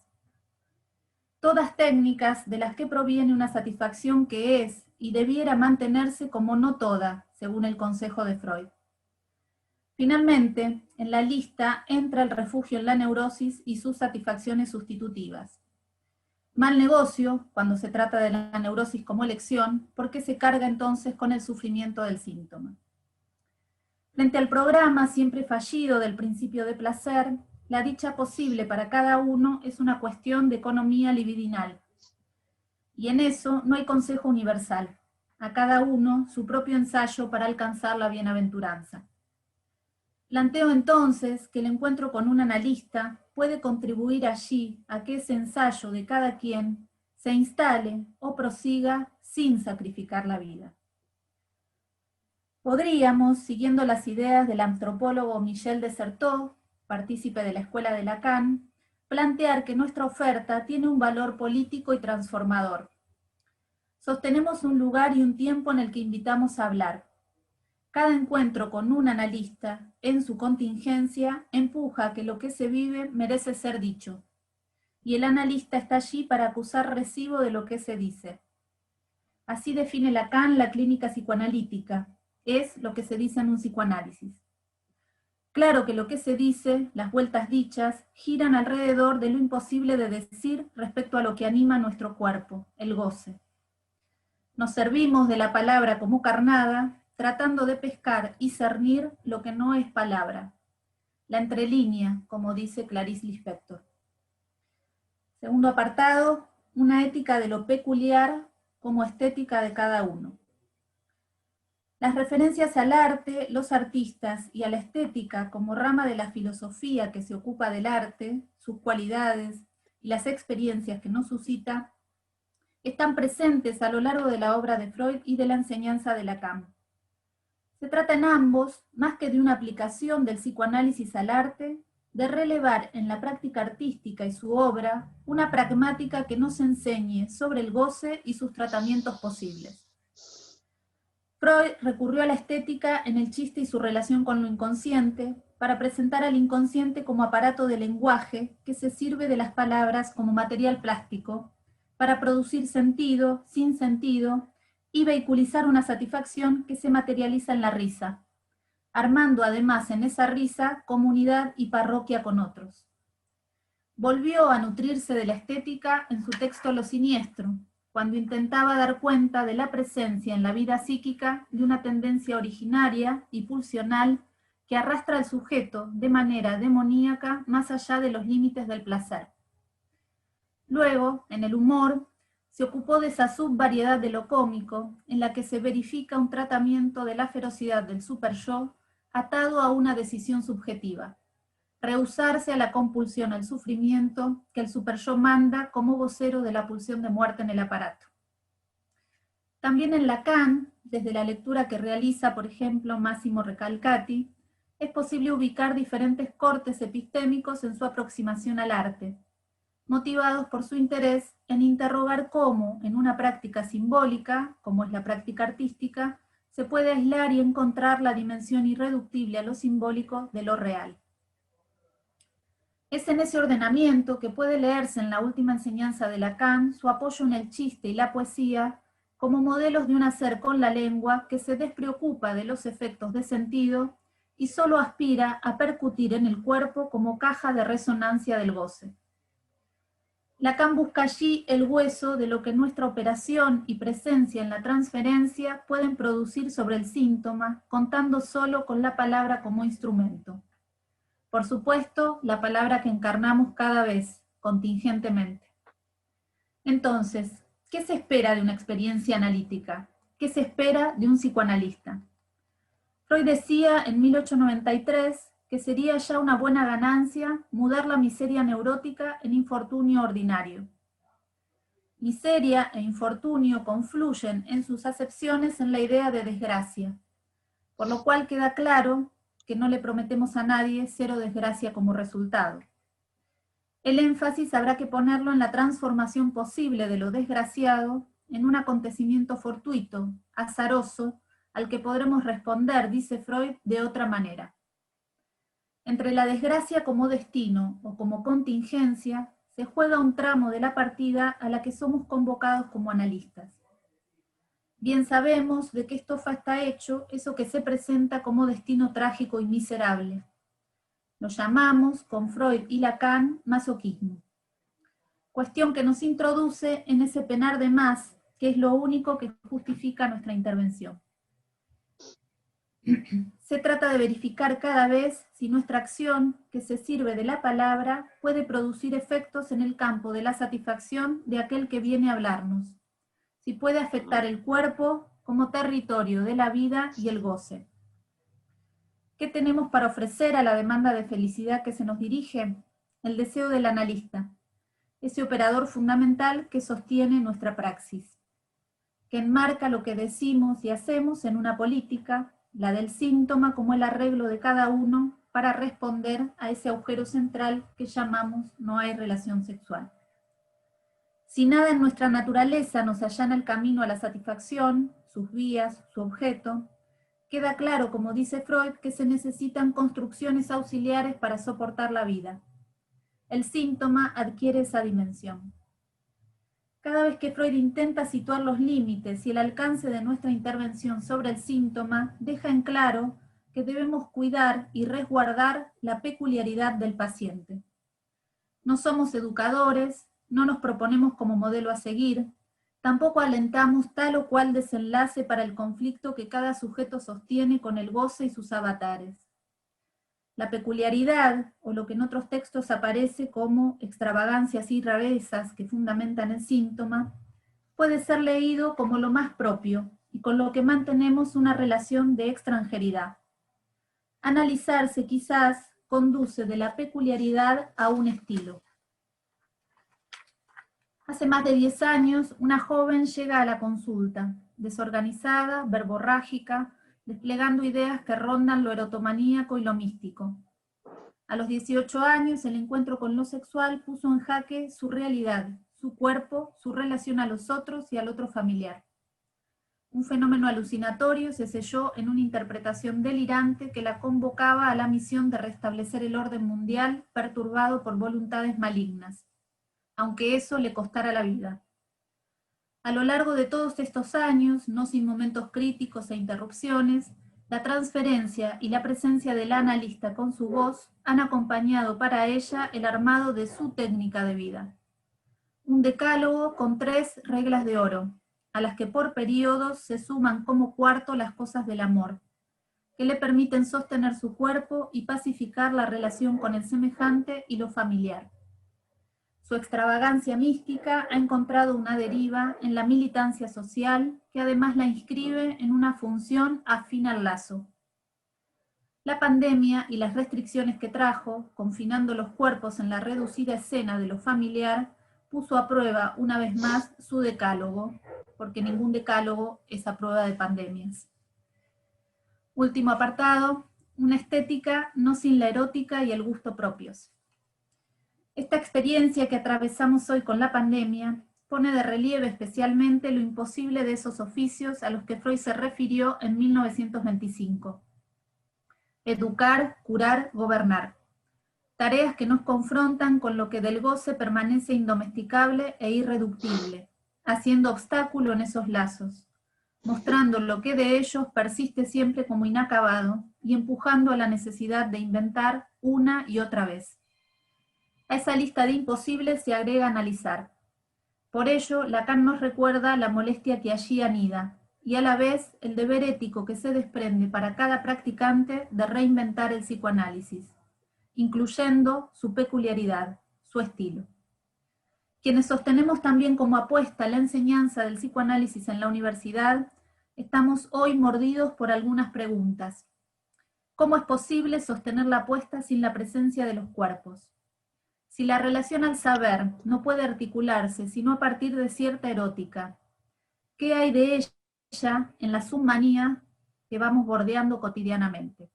Todas técnicas de las que proviene una satisfacción que es y debiera mantenerse como no toda, según el consejo de Freud. Finalmente, en la lista entra el refugio en la neurosis y sus satisfacciones sustitutivas. Mal negocio, cuando se trata de la neurosis como elección, porque se carga entonces con el sufrimiento del síntoma. Frente al programa siempre fallido del principio de placer, la dicha posible para cada uno es una cuestión de economía libidinal. Y en eso no hay consejo universal. A cada uno su propio ensayo para alcanzar la bienaventuranza. Planteo entonces que el encuentro con un analista puede contribuir allí a que ese ensayo de cada quien se instale o prosiga sin sacrificar la vida. Podríamos, siguiendo las ideas del antropólogo Michel de Certeau, partícipe de la Escuela de Lacan, plantear que nuestra oferta tiene un valor político y transformador. Sostenemos un lugar y un tiempo en el que invitamos a hablar. Cada encuentro con un analista, en su contingencia, empuja a que lo que se vive merece ser dicho. Y el analista está allí para acusar recibo de lo que se dice. Así define Lacan la clínica psicoanalítica. Es lo que se dice en un psicoanálisis. Claro que lo que se dice, las vueltas dichas, giran alrededor de lo imposible de decir respecto a lo que anima nuestro cuerpo, el goce. Nos servimos de la palabra como carnada, tratando de pescar y cernir lo que no es palabra. La entrelínea, como dice Clarice Lispector. Segundo apartado, una ética de lo peculiar como estética de cada uno. Las referencias al arte, los artistas y a la estética como rama de la filosofía que se ocupa del arte, sus cualidades y las experiencias que nos suscita, están presentes a lo largo de la obra de Freud y de la enseñanza de Lacan. Se trata en ambos, más que de una aplicación del psicoanálisis al arte, de relevar en la práctica artística y su obra una pragmática que nos enseñe sobre el goce y sus tratamientos posibles. Freud recurrió a la estética en el chiste y su relación con lo inconsciente para presentar al inconsciente como aparato de lenguaje que se sirve de las palabras como material plástico para producir sentido, sin sentido, y vehiculizar una satisfacción que se materializa en la risa, armando además en esa risa comunidad y parroquia con otros. Volvió a nutrirse de la estética en su texto Lo Siniestro, cuando intentaba dar cuenta de la presencia en la vida psíquica de una tendencia originaria y pulsional que arrastra al sujeto de manera demoníaca más allá de los límites del placer. Luego, en el humor, se ocupó de esa subvariedad de lo cómico, en la que se verifica un tratamiento de la ferocidad del superyo atado a una decisión subjetiva, rehusarse a la compulsión al sufrimiento que el superyo manda como vocero de la pulsión de muerte en el aparato. También en Lacan, desde la lectura que realiza, por ejemplo, Massimo Recalcati, es posible ubicar diferentes cortes epistémicos en su aproximación al arte, motivados por su interés en interrogar cómo, en una práctica simbólica, como es la práctica artística, se puede aislar y encontrar la dimensión irreductible a lo simbólico de lo real. Es en ese ordenamiento que puede leerse en la última enseñanza de Lacan su apoyo en el chiste y la poesía como modelos de un hacer con la lengua que se despreocupa de los efectos de sentido y solo aspira a percutir en el cuerpo como caja de resonancia del goce. Lacan busca allí el hueso de lo que nuestra operación y presencia en la transferencia pueden producir sobre el síntoma, contando solo con la palabra como instrumento. Por supuesto, la palabra que encarnamos cada vez, contingentemente. Entonces, ¿qué se espera de una experiencia analítica? ¿Qué se espera de un psicoanalista? Freud decía en 1893 que sería ya una buena ganancia mudar la miseria neurótica en infortunio ordinario. Miseria e infortunio confluyen en sus acepciones en la idea de desgracia, por lo cual queda claro que no le prometemos a nadie cero desgracia como resultado. El énfasis habrá que ponerlo en la transformación posible de lo desgraciado en un acontecimiento fortuito, azaroso, al que podremos responder, dice Freud, de otra manera. Entre la desgracia como destino o como contingencia, se juega un tramo de la partida a la que somos convocados como analistas. Bien sabemos de qué estofa está hecho eso que se presenta como destino trágico y miserable. Lo llamamos, con Freud y Lacan, masoquismo. Cuestión que nos introduce en ese penar de más, que es lo único que justifica nuestra intervención. Se trata de verificar cada vez si nuestra acción, que se sirve de la palabra, puede producir efectos en el campo de la satisfacción de aquel que viene a hablarnos, si puede afectar el cuerpo como territorio de la vida y el goce. ¿Qué tenemos para ofrecer a la demanda de felicidad que se nos dirige? El deseo del analista, ese operador fundamental que sostiene nuestra praxis, que enmarca lo que decimos y hacemos en una política, la del síntoma como el arreglo de cada uno para responder a ese agujero central que llamamos no hay relación sexual. Si nada en nuestra naturaleza nos allana el camino a la satisfacción, sus vías, su objeto, queda claro, como dice Freud, que se necesitan construcciones auxiliares para soportar la vida. El síntoma adquiere esa dimensión. Cada vez que Freud intenta situar los límites y el alcance de nuestra intervención sobre el síntoma, deja en claro que debemos cuidar y resguardar la peculiaridad del paciente. No somos educadores, no nos proponemos como modelo a seguir, tampoco alentamos tal o cual desenlace para el conflicto que cada sujeto sostiene con el goce y sus avatares. La peculiaridad, o lo que en otros textos aparece como extravagancias y rarezas que fundamentan el síntoma, puede ser leído como lo más propio y con lo que mantenemos una relación de extranjeridad. Analizarse quizás conduce de la peculiaridad a un estilo. Hace más de 10 años, una joven llega a la consulta, desorganizada, verborrágica, desplegando ideas que rondan lo erotomaníaco y lo místico. A los 18 años, el encuentro con lo sexual puso en jaque su realidad, su cuerpo, su relación a los otros y al otro familiar. Un fenómeno alucinatorio se selló en una interpretación delirante que la convocaba a la misión de restablecer el orden mundial perturbado por voluntades malignas, aunque eso le costara la vida. A lo largo de todos estos años, no sin momentos críticos e interrupciones, la transferencia y la presencia del analista con su voz han acompañado para ella el armado de su técnica de vida. Un decálogo con 3 reglas de oro, a las que por periodos se suman como cuarto las cosas del amor, que le permiten sostener su cuerpo y pacificar la relación con el semejante y lo familiar. Su extravagancia mística ha encontrado una deriva en la militancia social que además la inscribe en una función afín al lazo. La pandemia y las restricciones que trajo, confinando los cuerpos en la reducida escena de lo familiar, puso a prueba una vez más su decálogo, porque ningún decálogo es a prueba de pandemias. Último apartado, una estética no sin la erótica y el gusto propios. Esta experiencia que atravesamos hoy con la pandemia pone de relieve especialmente lo imposible de esos oficios a los que Freud se refirió en 1925. Educar, curar, gobernar. Tareas que nos confrontan con lo que del goce permanece indomesticable e irreductible, haciendo obstáculo en esos lazos, mostrando lo que de ellos persiste siempre como inacabado y empujando a la necesidad de inventar una y otra vez. A esa lista de imposibles se agrega analizar. Por ello, Lacan nos recuerda la molestia que allí anida, y a la vez el deber ético que se desprende para cada practicante de reinventar el psicoanálisis, incluyendo su peculiaridad, su estilo. Quienes sostenemos también como apuesta la enseñanza del psicoanálisis en la universidad, estamos hoy mordidos por algunas preguntas. ¿Cómo es posible sostener la apuesta sin la presencia de los cuerpos? Si la relación al saber no puede articularse sino a partir de cierta erótica, ¿qué hay de ella en la submanía que vamos bordeando cotidianamente?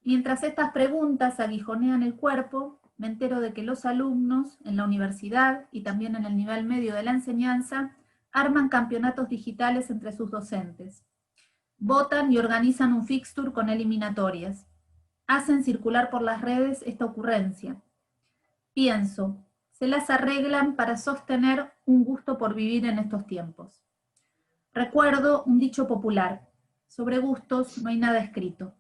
Mientras estas preguntas aguijonean el cuerpo, me entero de que los alumnos en la universidad y también en el nivel medio de la enseñanza arman campeonatos digitales entre sus docentes. Votan y organizan un fixture con eliminatorias. Hacen circular por las redes esta ocurrencia. Pienso, se las arreglan para sostener un gusto por vivir en estos tiempos. Recuerdo un dicho popular, sobre gustos no hay nada escrito.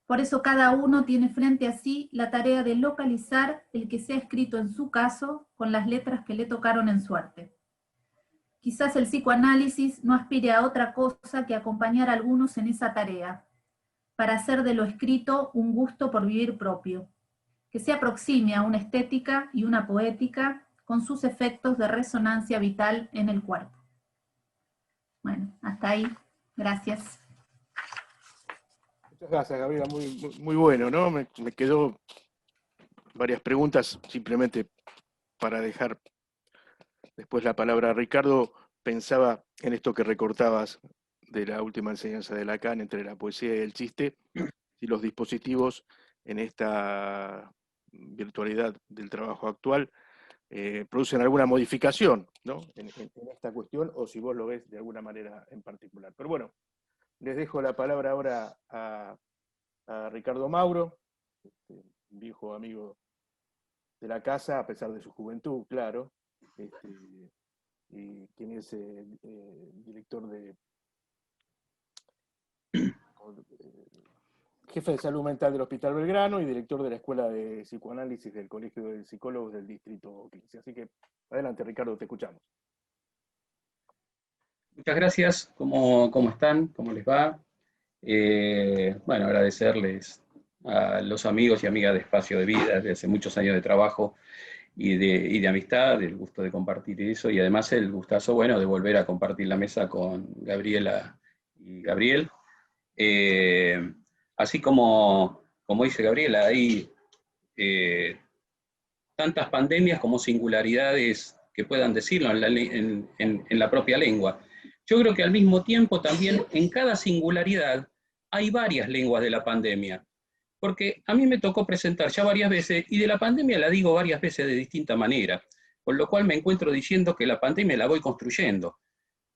Por eso cada uno tiene frente a sí la tarea de localizar el que se ha escrito en su caso con las letras que le tocaron en suerte. Quizás el psicoanálisis no aspire a otra cosa que acompañar a algunos en esa tarea, para hacer de lo escrito un gusto por vivir propio, que se aproxime a una estética y una poética con sus efectos de resonancia vital en el cuerpo. Bueno, hasta ahí. Gracias.
Muchas gracias, Gabriela. Muy bueno, ¿no? Me quedó varias preguntas, simplemente para dejar después la palabra a Ricardo. Pensaba en esto que recortabas de la última enseñanza de Lacan entre la poesía y el chiste, y los dispositivos en esta virtualidad del trabajo actual producen alguna modificación, ¿no? en esta cuestión, o si vos lo ves de alguna manera en particular. Pero bueno, les dejo la palabra ahora a Ricardo Mauro, viejo amigo de la casa, a pesar de su juventud, claro, y quien es director jefe de salud mental del Hospital Belgrano y director de la Escuela de Psicoanálisis del Colegio de Psicólogos del Distrito 15. Así que, adelante, Ricardo, te escuchamos.
Muchas gracias. ¿Cómo están? ¿Cómo les va? Bueno, agradecerles a los amigos y amigas de Espacio de Vida, de hace muchos años de trabajo y de amistad, el gusto de compartir eso, y además el gustazo, bueno, de volver a compartir la mesa con Gabriela y Gabriel. Así como dice Gabriela, hay tantas pandemias como singularidades que puedan decirlo en la propia lengua. Yo creo que al mismo tiempo también en cada singularidad hay varias lenguas de la pandemia, porque a mí me tocó presentar ya varias veces, y de la pandemia la digo varias veces de distinta manera, con lo cual me encuentro diciendo que la pandemia la voy construyendo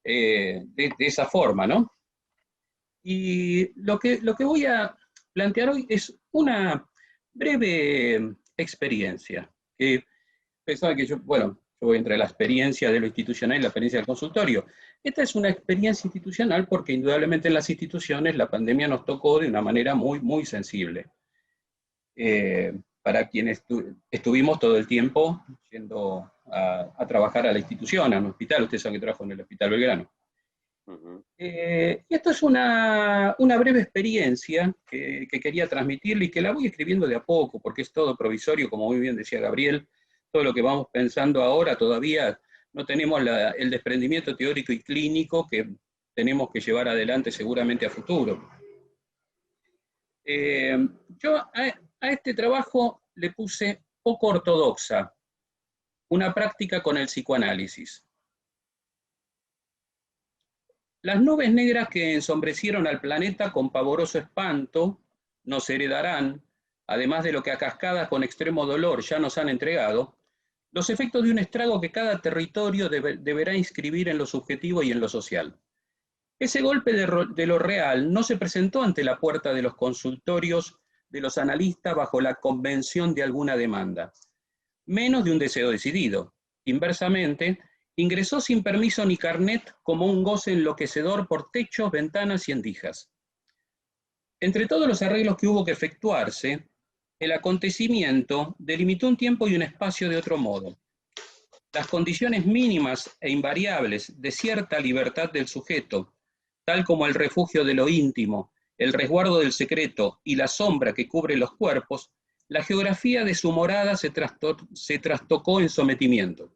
de esa forma, ¿no? Y lo que voy a plantear hoy es una breve experiencia. Pensaba que yo voy entre la experiencia de lo institucional y la experiencia del consultorio. Esta es una experiencia institucional porque indudablemente en las instituciones la pandemia nos tocó de una manera muy, muy sensible. Para quienes estuvimos todo el tiempo yendo a trabajar a la institución, a un hospital, ustedes saben que trabajo en el Hospital Belgrano. Y esto es una breve experiencia que quería transmitirle y que la voy escribiendo de a poco, porque es todo provisorio, como muy bien decía Gabriel, todo lo que vamos pensando ahora todavía no tenemos el desprendimiento teórico y clínico que tenemos que llevar adelante seguramente a futuro. Yo a este trabajo le puse poco ortodoxa, una práctica con el psicoanálisis. Las nubes negras que ensombrecieron al planeta con pavoroso espanto nos heredarán, además de lo que a cascadas con extremo dolor ya nos han entregado, los efectos de un estrago que cada territorio deberá inscribir en lo subjetivo y en lo social. Ese golpe de lo real no se presentó ante la puerta de los consultorios de los analistas bajo la convención de alguna demanda, menos de un deseo decidido. Inversamente, ingresó sin permiso ni carnet como un goce enloquecedor por techos, ventanas y endijas. Entre todos los arreglos que hubo que efectuarse, el acontecimiento delimitó un tiempo y un espacio de otro modo. Las condiciones mínimas e invariables de cierta libertad del sujeto, tal como el refugio de lo íntimo, el resguardo del secreto y la sombra que cubre los cuerpos, la geografía de su morada se trastocó en sometimiento.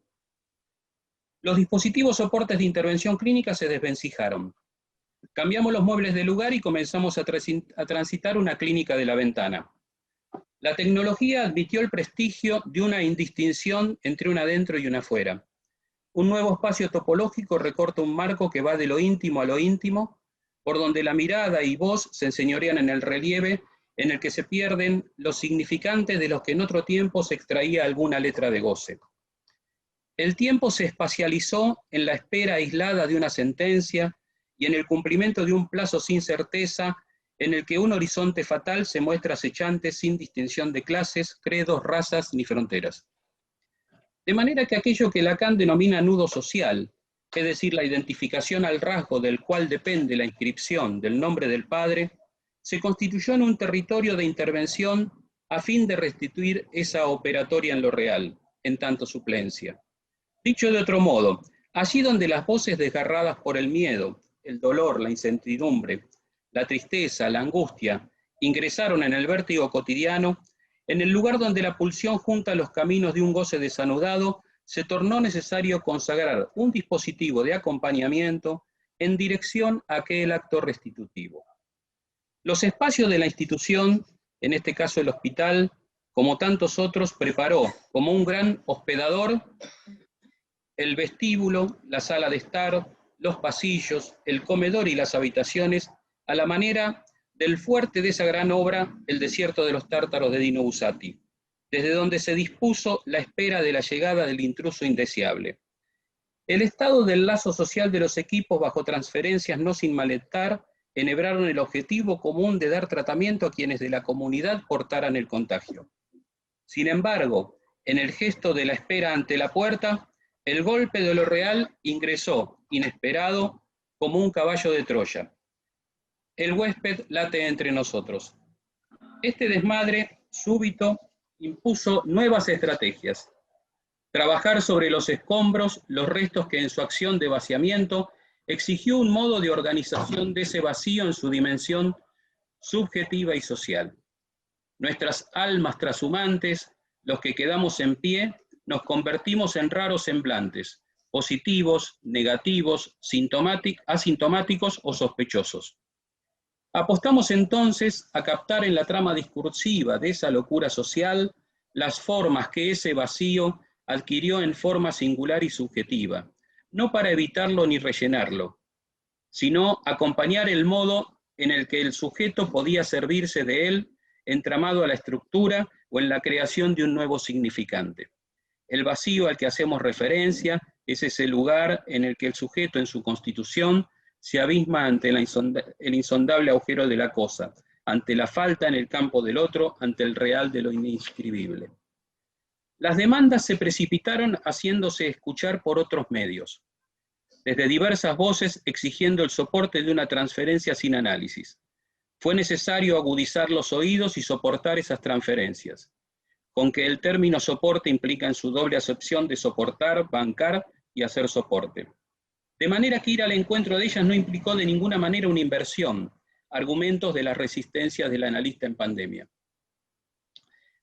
Los dispositivos soportes de intervención clínica se desvencijaron. Cambiamos los muebles de lugar y comenzamos a transitar una clínica de la ventana. La tecnología admitió el prestigio de una indistinción entre un adentro y un afuera. Un nuevo espacio topológico recorta un marco que va de lo íntimo a lo íntimo, por donde la mirada y voz se enseñorean en el relieve, en el que se pierden los significantes de los que en otro tiempo se extraía alguna letra de goce. El tiempo se espacializó en la espera aislada de una sentencia y en el cumplimiento de un plazo sin certeza, en el que un horizonte fatal se muestra acechante sin distinción de clases, credos, razas ni fronteras. De manera que aquello que Lacan denomina nudo social, es decir, la identificación al rasgo del cual depende la inscripción del nombre del padre, se constituyó en un territorio de intervención a fin de restituir esa operatoria en lo real, en tanto suplencia. Dicho de otro modo, allí donde las voces desgarradas por el miedo, el dolor, la incertidumbre, la tristeza, la angustia, ingresaron en el vértigo cotidiano, en el lugar donde la pulsión junta los caminos de un goce desanudado, se tornó necesario consagrar un dispositivo de acompañamiento en dirección a aquel acto restitutivo. Los espacios de la institución, en este caso el hospital, como tantos otros, preparó como un gran hospedador el vestíbulo, la sala de estar, los pasillos, el comedor y las habitaciones, a la manera del fuerte de esa gran obra, El desierto de los tártaros de Dino Buzzati, desde donde se dispuso la espera de la llegada del intruso indeseable. El estado del lazo social de los equipos bajo transferencias no sin malestar enhebraron el objetivo común de dar tratamiento a quienes de la comunidad portaran el contagio. Sin embargo, en el gesto de la espera ante la puerta, el golpe de lo real ingresó, inesperado, como un caballo de Troya. El huésped late entre nosotros. Este desmadre súbito impuso nuevas estrategias. Trabajar sobre los escombros, los restos que en su acción de vaciamiento exigió un modo de organización de ese vacío en su dimensión subjetiva y social. Nuestras almas trashumantes, los que quedamos en pie, nos convertimos en raros semblantes, positivos, negativos, asintomáticos o sospechosos. Apostamos entonces a captar en la trama discursiva de esa locura social las formas que ese vacío adquirió en forma singular y subjetiva, no para evitarlo ni rellenarlo, sino acompañar el modo en el que el sujeto podía servirse de él entramado a la estructura o en la creación de un nuevo significante. El vacío al que hacemos referencia es ese lugar en el que el sujeto en su constitución se abisma ante el insondable agujero de la cosa, ante la falta en el campo del otro, ante el real de lo inscribible. Las demandas se precipitaron haciéndose escuchar por otros medios, desde diversas voces exigiendo el soporte de una transferencia sin análisis. Fue necesario agudizar los oídos y soportar esas transferencias, con que el término soporte implica en su doble acepción de soportar, bancar y hacer soporte. De manera que ir al encuentro de ellas no implicó de ninguna manera una inversión, argumentos de las resistencias del analista en pandemia.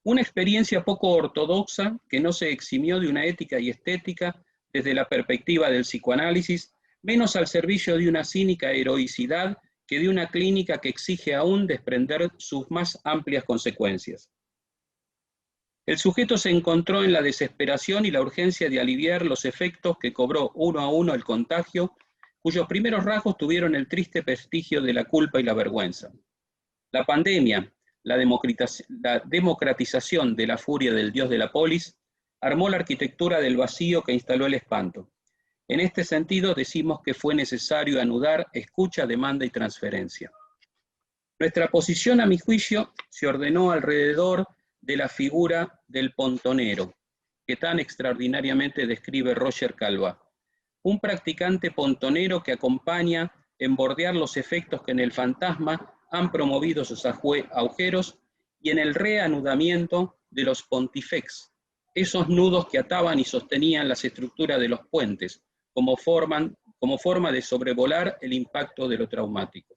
Una experiencia poco ortodoxa que no se eximió de una ética y estética desde la perspectiva del psicoanálisis, menos al servicio de una cínica heroicidad que de una clínica que exige aún desprender sus más amplias consecuencias. El sujeto se encontró en la desesperación y la urgencia de aliviar los efectos que cobró uno a uno el contagio, cuyos primeros rasgos tuvieron el triste prestigio de la culpa y la vergüenza. La pandemia, la democratización de la furia del dios de la polis, armó la arquitectura del vacío que instaló el espanto. En este sentido, decimos que fue necesario anudar escucha, demanda y transferencia. Nuestra posición, a mi juicio, se ordenó alrededor de la figura del pontonero, que tan extraordinariamente describe Roger Calva. Un practicante pontonero que acompaña en bordear los efectos que en el fantasma han promovido sus agujeros y en el reanudamiento de los pontifex, esos nudos que ataban y sostenían las estructuras de los puentes, como forma de sobrevolar el impacto de lo traumático.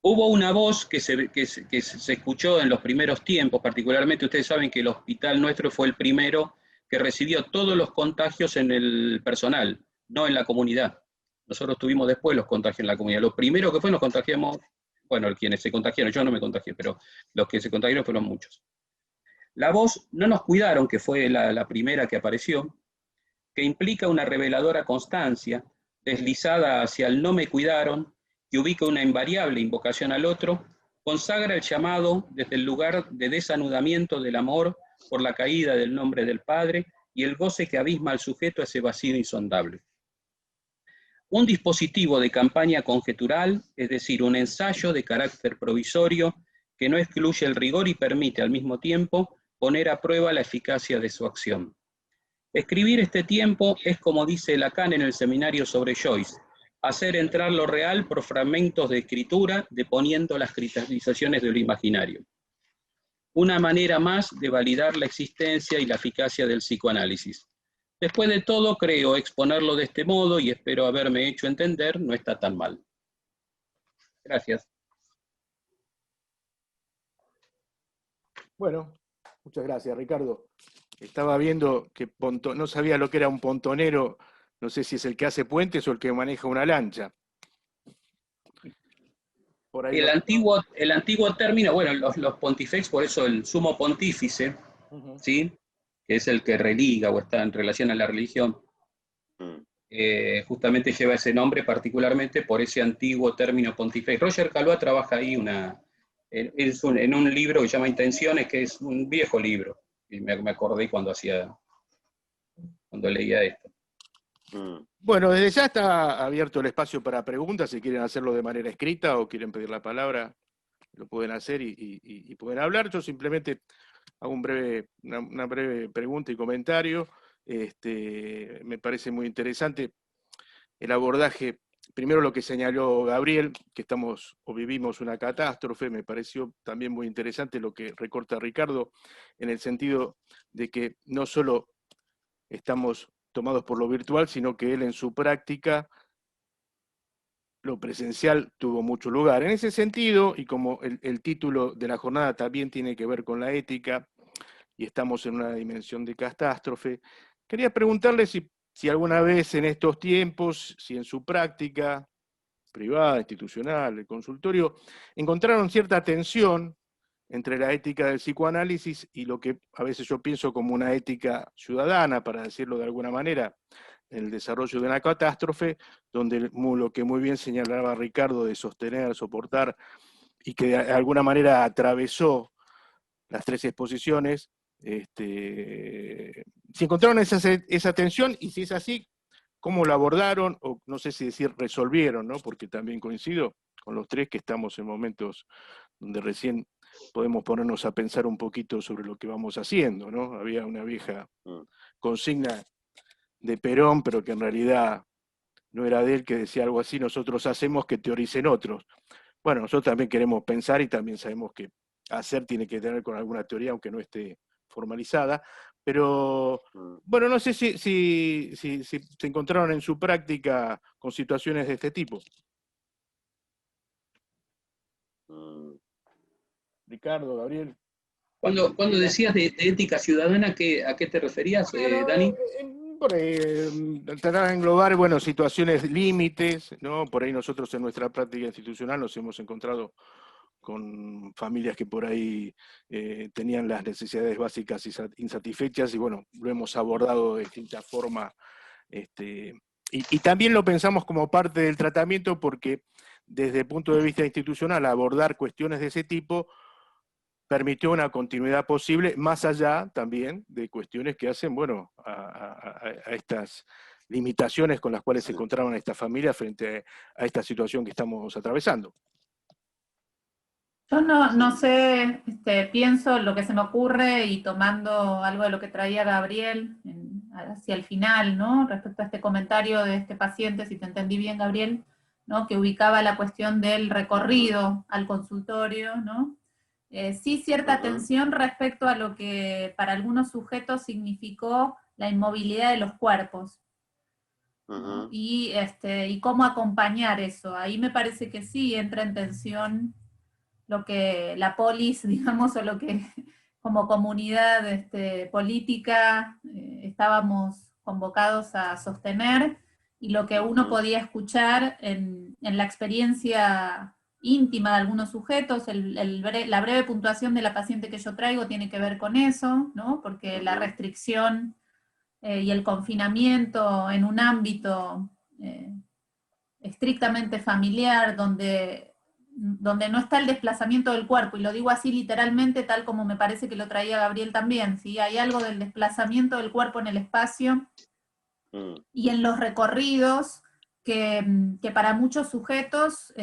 Hubo una voz que se escuchó en los primeros tiempos, particularmente ustedes saben que el hospital nuestro fue el primero que recibió todos los contagios en el personal, no en la comunidad. Nosotros tuvimos después los contagios en la comunidad. Lo primero que fue, nos contagiamos, bueno, quienes se contagiaron, yo no me contagié, pero los que se contagiaron fueron muchos. La voz no nos cuidaron, que fue la primera que apareció, que implica una reveladora constancia, deslizada hacia el no me cuidaron, que ubica una invariable invocación al otro, consagra el llamado desde el lugar de desanudamiento del amor por la caída del nombre del Padre y el goce que abisma al sujeto a ese vacío insondable. Un dispositivo de campaña conjetural, es decir, un ensayo de carácter provisorio que no excluye el rigor y permite al mismo tiempo poner a prueba la eficacia de su acción. Escribir este tiempo es, como dice Lacan en el seminario sobre Joyce, hacer entrar lo real por fragmentos de escritura, deponiendo las cristalizaciones de lo imaginario. Una manera más de validar la existencia y la eficacia del psicoanálisis. Después de todo, creo exponerlo de este modo y espero haberme hecho entender, no está tan mal. Gracias.
Bueno, muchas gracias, Ricardo. Estaba viendo que no sabía lo que era un pontonero, no sé si es el que hace puentes o el que maneja una lancha. Por ahí
el antiguo término, bueno, los pontifex, por eso el sumo pontífice, ¿sí? Que es el que religa o está en relación a la religión, justamente lleva ese nombre particularmente por ese antiguo término pontifex. Roger Calva trabaja ahí en un libro que se llama Intenciones, que es un viejo libro, y me acordé cuando leía esto.
Bueno, desde ya está abierto el espacio para preguntas, si quieren hacerlo de manera escrita o quieren pedir la palabra, lo pueden hacer y pueden hablar. Yo simplemente hago una breve pregunta y comentario. Me parece muy interesante el abordaje, primero lo que señaló Gabriel, que vivimos una catástrofe. Me pareció también muy interesante lo que recorta Ricardo, en el sentido de que no solo estamos tomados por lo virtual, sino que él en su práctica, lo presencial tuvo mucho lugar. En ese sentido, y como el título de la jornada también tiene que ver con la ética, y estamos en una dimensión de catástrofe, quería preguntarle si alguna vez en estos tiempos, si en su práctica privada, institucional, el consultorio, encontraron cierta tensión entre la ética del psicoanálisis y lo que a veces yo pienso como una ética ciudadana, para decirlo de alguna manera, en el desarrollo de una catástrofe, donde lo que muy bien señalaba Ricardo de sostener, soportar, y que de alguna manera atravesó las tres exposiciones, si encontraron esa tensión, y si es así, ¿cómo lo abordaron? O no sé si decir resolvieron, ¿no? Porque también coincido con los tres que estamos en momentos donde recién podemos ponernos a pensar un poquito sobre lo que vamos haciendo, ¿no? Había una vieja consigna de Perón, pero que en realidad no era de él, que decía algo así: nosotros hacemos que teoricen otros. Bueno, nosotros también queremos pensar y también sabemos que hacer tiene que tener con alguna teoría, aunque no esté formalizada, pero bueno, no sé si se encontraron en su práctica con situaciones de este tipo. Ricardo, Gabriel.
Cuando decías de ética ciudadana, ¿a qué te referías, Dani?
Por ahí, tratar de englobar, bueno, situaciones límites, ¿no? Por ahí nosotros en nuestra práctica institucional nos hemos encontrado con familias que por ahí tenían las necesidades básicas insatisfechas y bueno, lo hemos abordado de distintas formas. Y también lo pensamos como parte del tratamiento porque desde el punto de vista institucional abordar cuestiones de ese tipo permitió una continuidad posible, más allá también de cuestiones que hacen, bueno, a estas limitaciones con las cuales se encontraban estas familias frente a esta situación que estamos atravesando.
Yo no sé, pienso lo que se me ocurre y tomando algo de lo que traía Gabriel hacia el final, ¿no? Respecto a este comentario de este paciente, si te entendí bien, Gabriel, ¿no? Que ubicaba la cuestión del recorrido al consultorio, ¿no? Sí, cierta atención respecto a lo que para algunos sujetos significó la inmovilidad de los cuerpos. ¿No? Y cómo acompañar eso. Ahí me parece que sí entra en tensión lo que la polis, digamos, o lo que como comunidad política estábamos convocados a sostener, y lo que uno podía escuchar en la experiencia íntima de algunos sujetos. La breve puntuación de la paciente que yo traigo tiene que ver con eso, ¿no? Porque la restricción y el confinamiento en un ámbito estrictamente familiar, donde no está el desplazamiento del cuerpo, y lo digo así literalmente, tal como me parece que lo traía Gabriel también, ¿sí? Hay algo del desplazamiento del cuerpo en el espacio y en los recorridos que para muchos sujetos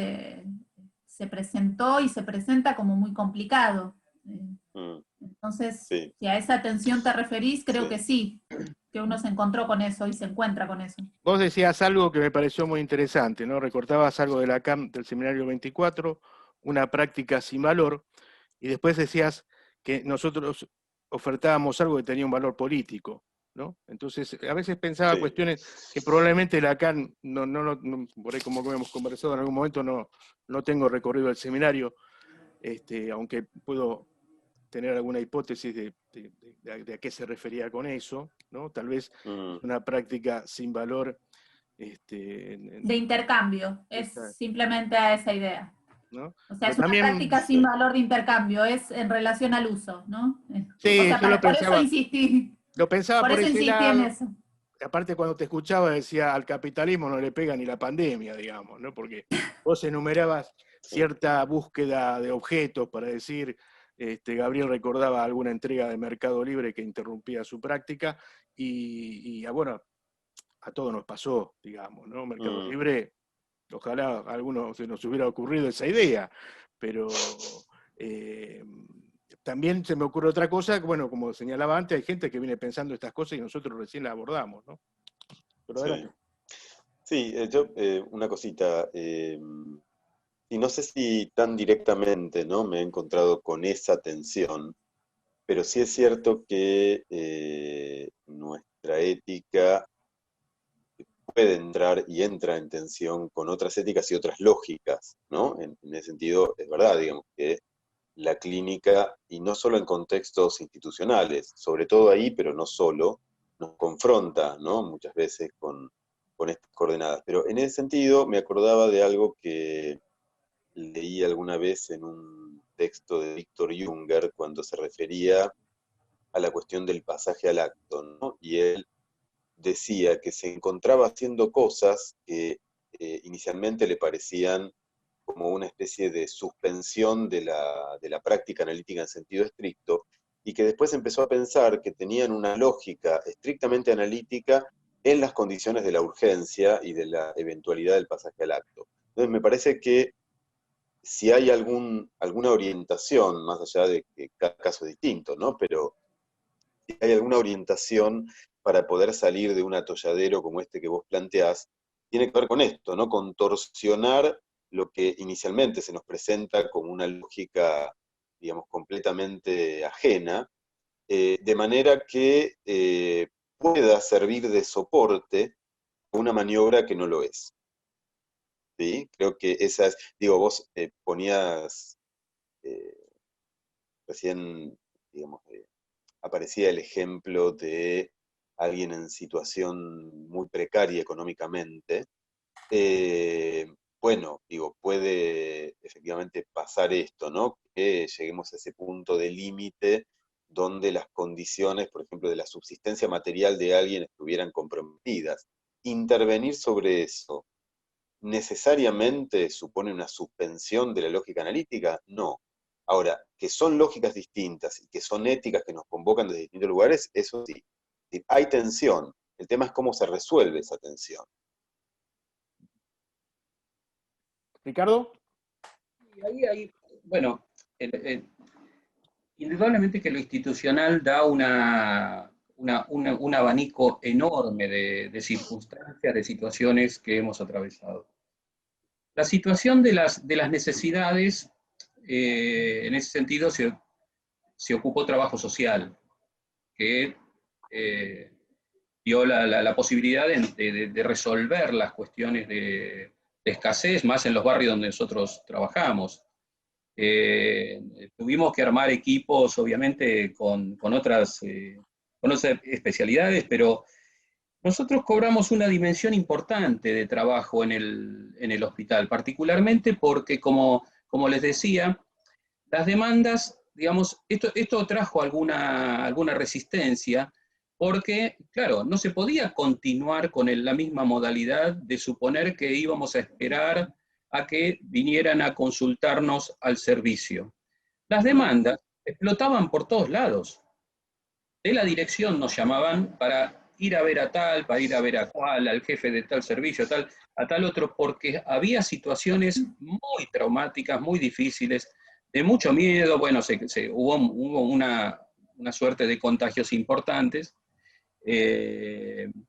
se presentó y se presenta como muy complicado. Entonces,
Sí.
si a esa atención te referís, creo que sí, que uno se encontró con eso y se encuentra con eso.
Vos decías algo que me pareció muy interesante, ¿no? Recortabas algo de la CAM del seminario 24, una práctica sin valor, y después decías que nosotros ofertábamos algo que tenía un valor político, ¿no? Entonces, a veces pensaba cuestiones que probablemente la CAM, por ahí como hemos conversado en algún momento, no tengo recorrido del seminario, aunque puedo tener alguna hipótesis de a qué se refería con eso, ¿no? Tal vez una práctica sin valor.
De intercambio, es simplemente a esa idea.
¿No?
O sea,
Pero
es una
también,
práctica sin valor de intercambio, es en relación al uso, ¿no?
Sí,
o sea,
yo
por eso insistí.
Lo pensaba
Por
por
eso
ese
insistí en
lado.
eso.
Aparte, cuando te escuchaba decía, al capitalismo no le pega ni la pandemia, digamos, ¿no? Porque vos enumerabas cierta búsqueda de objetos para decir, Gabriel recordaba alguna entrega de Mercado Libre que interrumpía su práctica, y bueno, a todos nos pasó, digamos, ¿no? Mercado Libre, ojalá a algunos se nos hubiera ocurrido esa idea, pero también se me ocurre otra cosa, que bueno, como señalaba antes, hay gente que viene pensando estas cosas y nosotros recién las abordamos, ¿no? Pero adelante.
Sí, yo, una cosita, y no sé si tan directamente, ¿no? Me he encontrado con esa tensión, pero sí es cierto que nuestra ética puede entrar y entra en tensión con otras éticas y otras lógicas, ¿no? En ese sentido, es verdad, digamos, que la clínica, y no solo en contextos institucionales, sobre todo ahí, pero no solo, nos confronta, ¿no? Muchas veces con estas coordenadas. Pero en ese sentido me acordaba de algo que leí alguna vez en un texto de Víctor Jünger cuando se refería a la cuestión del pasaje al acto, ¿no? Y él decía que se encontraba haciendo cosas que inicialmente le parecían como una especie de suspensión de la práctica analítica en sentido estricto, y que después empezó a pensar que tenían una lógica estrictamente analítica en las condiciones de la urgencia y de la eventualidad del pasaje al acto. Entonces me parece que si hay alguna orientación, más allá de que cada caso es distinto, ¿no? Pero si hay alguna orientación para poder salir de un atolladero como este que vos planteás, tiene que ver con esto, ¿no? Con torsionar lo que inicialmente se nos presenta como una lógica, digamos, completamente ajena, de manera que pueda servir de soporte a una maniobra que no lo es. ¿Sí? Creo que esa es, digo, vos ponías recién, digamos, aparecía el ejemplo de alguien en situación muy precaria económicamente. Bueno, digo, puede efectivamente pasar esto, ¿no? Que lleguemos a ese punto de límite donde las condiciones, por ejemplo, de la subsistencia material de alguien estuvieran comprometidas. Intervenir sobre eso necesariamente supone una suspensión de la lógica analítica, no. Ahora, que son lógicas distintas y que son éticas que nos convocan desde distintos lugares, eso sí. Hay tensión, el tema es cómo se resuelve esa tensión.
Ricardo.
Ahí, bueno, indudablemente que lo institucional da un abanico enorme de circunstancias, de situaciones que hemos atravesado. La situación de las necesidades, en ese sentido, se ocupó trabajo social, que dio la posibilidad de resolver las cuestiones de escasez, más en los barrios donde nosotros trabajamos. Tuvimos que armar equipos, obviamente, con otras especialidades, pero nosotros cobramos una dimensión importante de trabajo en el hospital, particularmente porque, como les decía, las demandas, digamos, esto trajo alguna resistencia, porque, claro, no se podía continuar con la misma modalidad de suponer que íbamos a esperar a que vinieran a consultarnos al servicio. Las demandas explotaban por todos lados. De la dirección nos llamaban para ir a ver a tal, para ir a ver a cual, al jefe de tal servicio, a tal otro, porque había situaciones muy traumáticas, muy difíciles, de mucho miedo. Bueno, hubo una suerte de contagios importantes,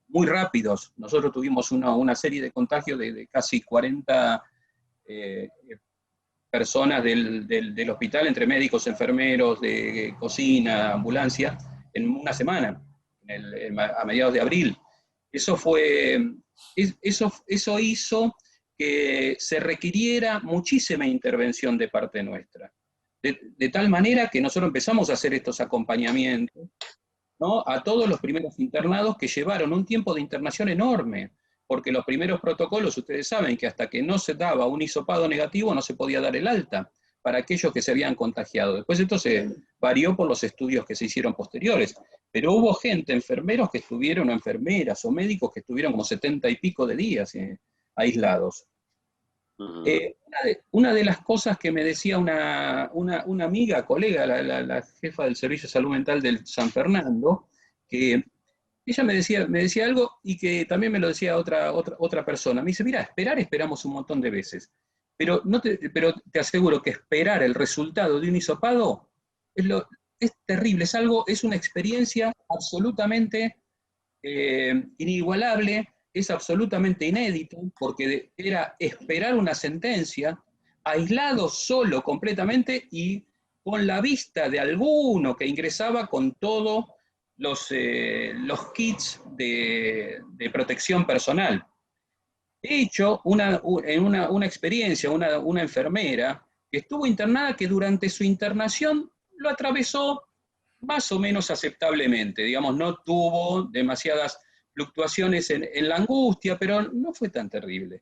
muy rápidos. Nosotros tuvimos una serie de contagios de casi 40 personas del hospital, entre médicos, enfermeros, de cocina, ambulancia, en una semana, a mediados de abril. Eso hizo que se requiriera muchísima intervención de parte nuestra. De tal manera que nosotros empezamos a hacer estos acompañamientos, ¿no?, a todos los primeros internados, que llevaron un tiempo de internación enorme, porque los primeros protocolos, ustedes saben que hasta que no se daba un hisopado negativo no se podía dar el alta para aquellos que se habían contagiado. Después esto se varió por los estudios que se hicieron posteriores, pero hubo gente, enfermeros que estuvieron, o enfermeras, o médicos que estuvieron como 70 y pico de días aislados. Una de las cosas que me decía una amiga, colega, la jefa del Servicio de Salud Mental del San Fernando, que ella me decía algo, y que también me lo decía otra persona. Me dice: mira, esperamos un montón de veces, pero te aseguro que esperar el resultado de un hisopado es terrible, es una experiencia absolutamente inigualable, es absolutamente inédito, porque era esperar una sentencia, aislado, solo, completamente, y con la vista de alguno que ingresaba con todos los kits de protección personal. He hecho una experiencia, una enfermera que estuvo internada, que durante su internación lo atravesó más o menos aceptablemente, digamos, no tuvo demasiadas fluctuaciones en la angustia, pero no fue tan terrible.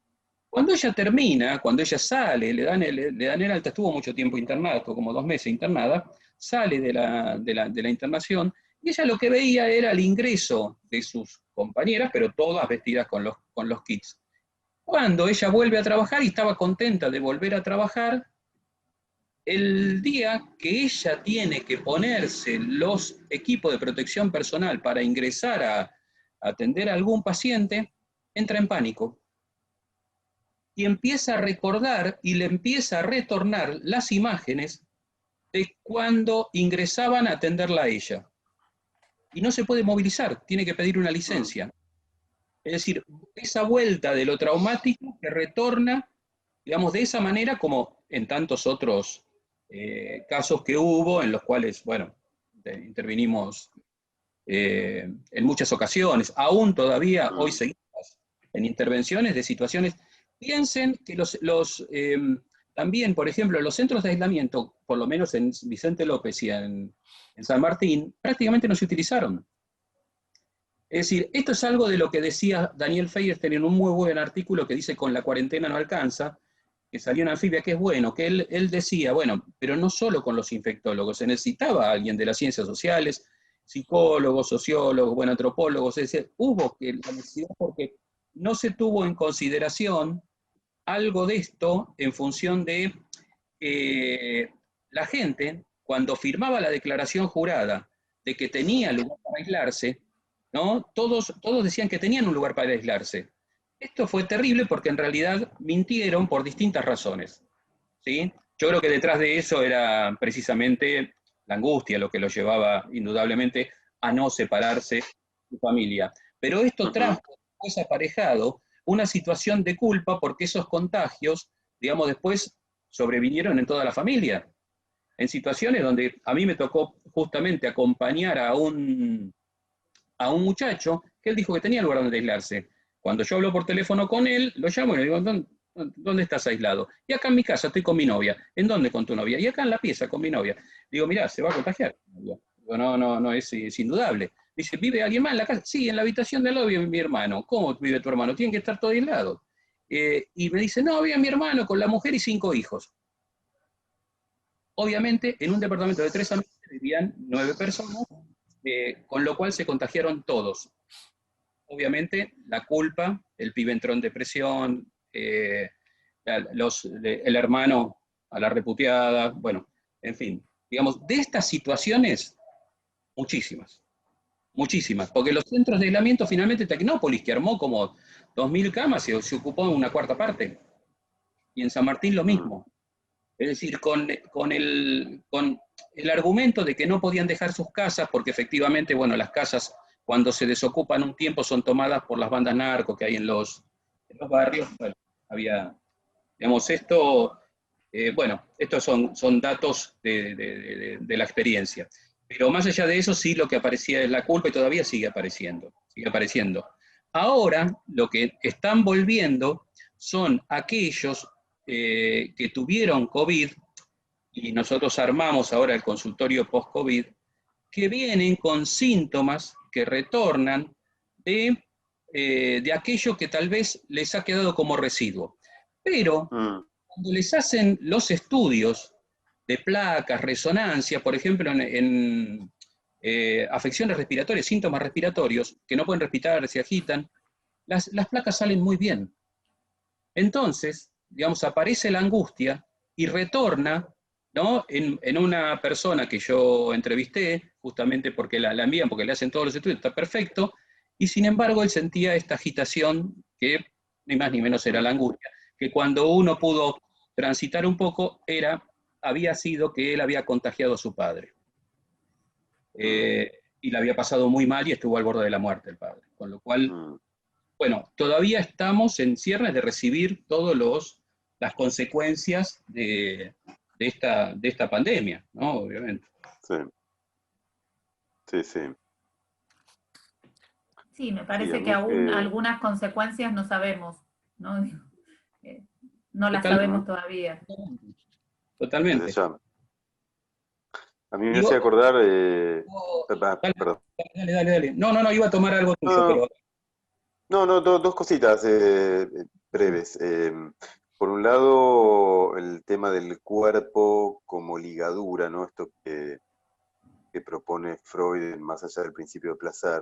Cuando ella termina, cuando ella sale, le dan el alta, estuvo mucho tiempo internada, estuvo como 2 meses internada, sale de la internación, y ella lo que veía era el ingreso de sus compañeras, pero todas vestidas con los kits. Cuando ella vuelve a trabajar, y estaba contenta de volver a trabajar, el día que ella tiene que ponerse los equipos de protección personal para ingresar a atender a algún paciente, entra en pánico. Y empieza a recordar y le empieza a retornar las imágenes de cuando ingresaban a atenderla a ella. Y no se puede movilizar, tiene que pedir una licencia. Es decir, esa vuelta de lo traumático que retorna, digamos, de esa manera, como en tantos otros casos que hubo, en los cuales, bueno, intervinimos en muchas ocasiones, aún todavía hoy seguimos en intervenciones de situaciones. Piensen que también, por ejemplo, los centros de aislamiento, por lo menos en Vicente López y en San Martín, prácticamente no se utilizaron. Es decir, esto es algo de lo que decía Daniel Feierstein en un muy buen artículo que dice "Con la cuarentena no alcanza", que salió en Anfibia, que es bueno, que él decía, bueno, pero no solo con los infectólogos, se necesitaba alguien de las ciencias sociales, psicólogos, sociólogos, bueno, antropólogos, es decir, hubo que la necesidad porque no se tuvo en consideración algo de esto en función de la gente, cuando firmaba la declaración jurada de que tenía lugar para aislarse, ¿no? Todos decían que tenían un lugar para aislarse. Esto fue terrible porque en realidad mintieron por distintas razones, ¿sí? Yo creo que detrás de eso era precisamente la angustia lo que los llevaba indudablemente a no separarse de su familia. Pero esto trajo después aparejado una situación de culpa porque esos contagios, digamos, después sobrevinieron en toda la familia. En situaciones donde a mí me tocó justamente acompañar a un muchacho que él dijo que tenía lugar donde aislarse. Cuando yo hablo por teléfono con él, lo llamo y le digo, ¿dónde estás aislado? Y acá en mi casa estoy con mi novia. ¿En dónde con tu novia? Y acá en la pieza con mi novia. Digo, mirá, se va a contagiar. Digo, no, es indudable. Dice, ¿vive alguien más en la casa? Sí, en la habitación de al lado vive mi hermano. ¿Cómo vive tu hermano? Tienen que estar todos aislados. Y me dice, no, vive mi hermano con la mujer y 5 hijos. Obviamente, en un departamento de 3 ambientes vivían 9 personas, con lo cual se contagiaron todos. Obviamente, la culpa, el pibe entró en depresión, el hermano a la reputeada, bueno, en fin. Digamos, de estas situaciones, muchísimas, porque los centros de aislamiento finalmente Tecnópolis, que armó como 2.000 camas, se ocupó en una cuarta parte. Y en San Martín lo mismo. Es decir, con el argumento de que no podían dejar sus casas, porque efectivamente, bueno, las casas cuando se desocupan un tiempo son tomadas por las bandas narcos que hay en los barrios. Bueno, había, digamos, esto, bueno, estos son datos de la experiencia. Pero más allá de eso, sí lo que aparecía es la culpa y todavía sigue apareciendo. Ahora, lo que están volviendo son aquellos que tuvieron COVID, y nosotros armamos ahora el consultorio post-COVID, que vienen con síntomas que retornan de aquello que tal vez les ha quedado como residuo. Pero cuando les hacen los estudios de placas, resonancia, por ejemplo, en afecciones respiratorias, síntomas respiratorios, que no pueden respirar, se agitan, las placas salen muy bien. Entonces, digamos, aparece la angustia y retorna, ¿no? En una persona que yo entrevisté, justamente porque la envían, porque le hacen todos los estudios, está perfecto, y sin embargo él sentía esta agitación que ni más ni menos era la angustia, que cuando uno pudo transitar un poco había sido que él había contagiado a su padre. Y le había pasado muy mal y estuvo al borde de la muerte el padre, con lo cual... Bueno, todavía estamos en ciernes de recibir todas las consecuencias de esta pandemia, ¿no? Obviamente.
Sí.
Sí, me parece que aún algunas consecuencias no sabemos, ¿no? No las sabemos todavía.
Totalmente.
A mí me hace acordar...
perdón. Dale. No, iba a tomar algo tuyo, pero...
No, dos cositas breves. Por un lado, el tema del cuerpo como ligadura, ¿no? Esto que propone Freud más allá del principio de placer,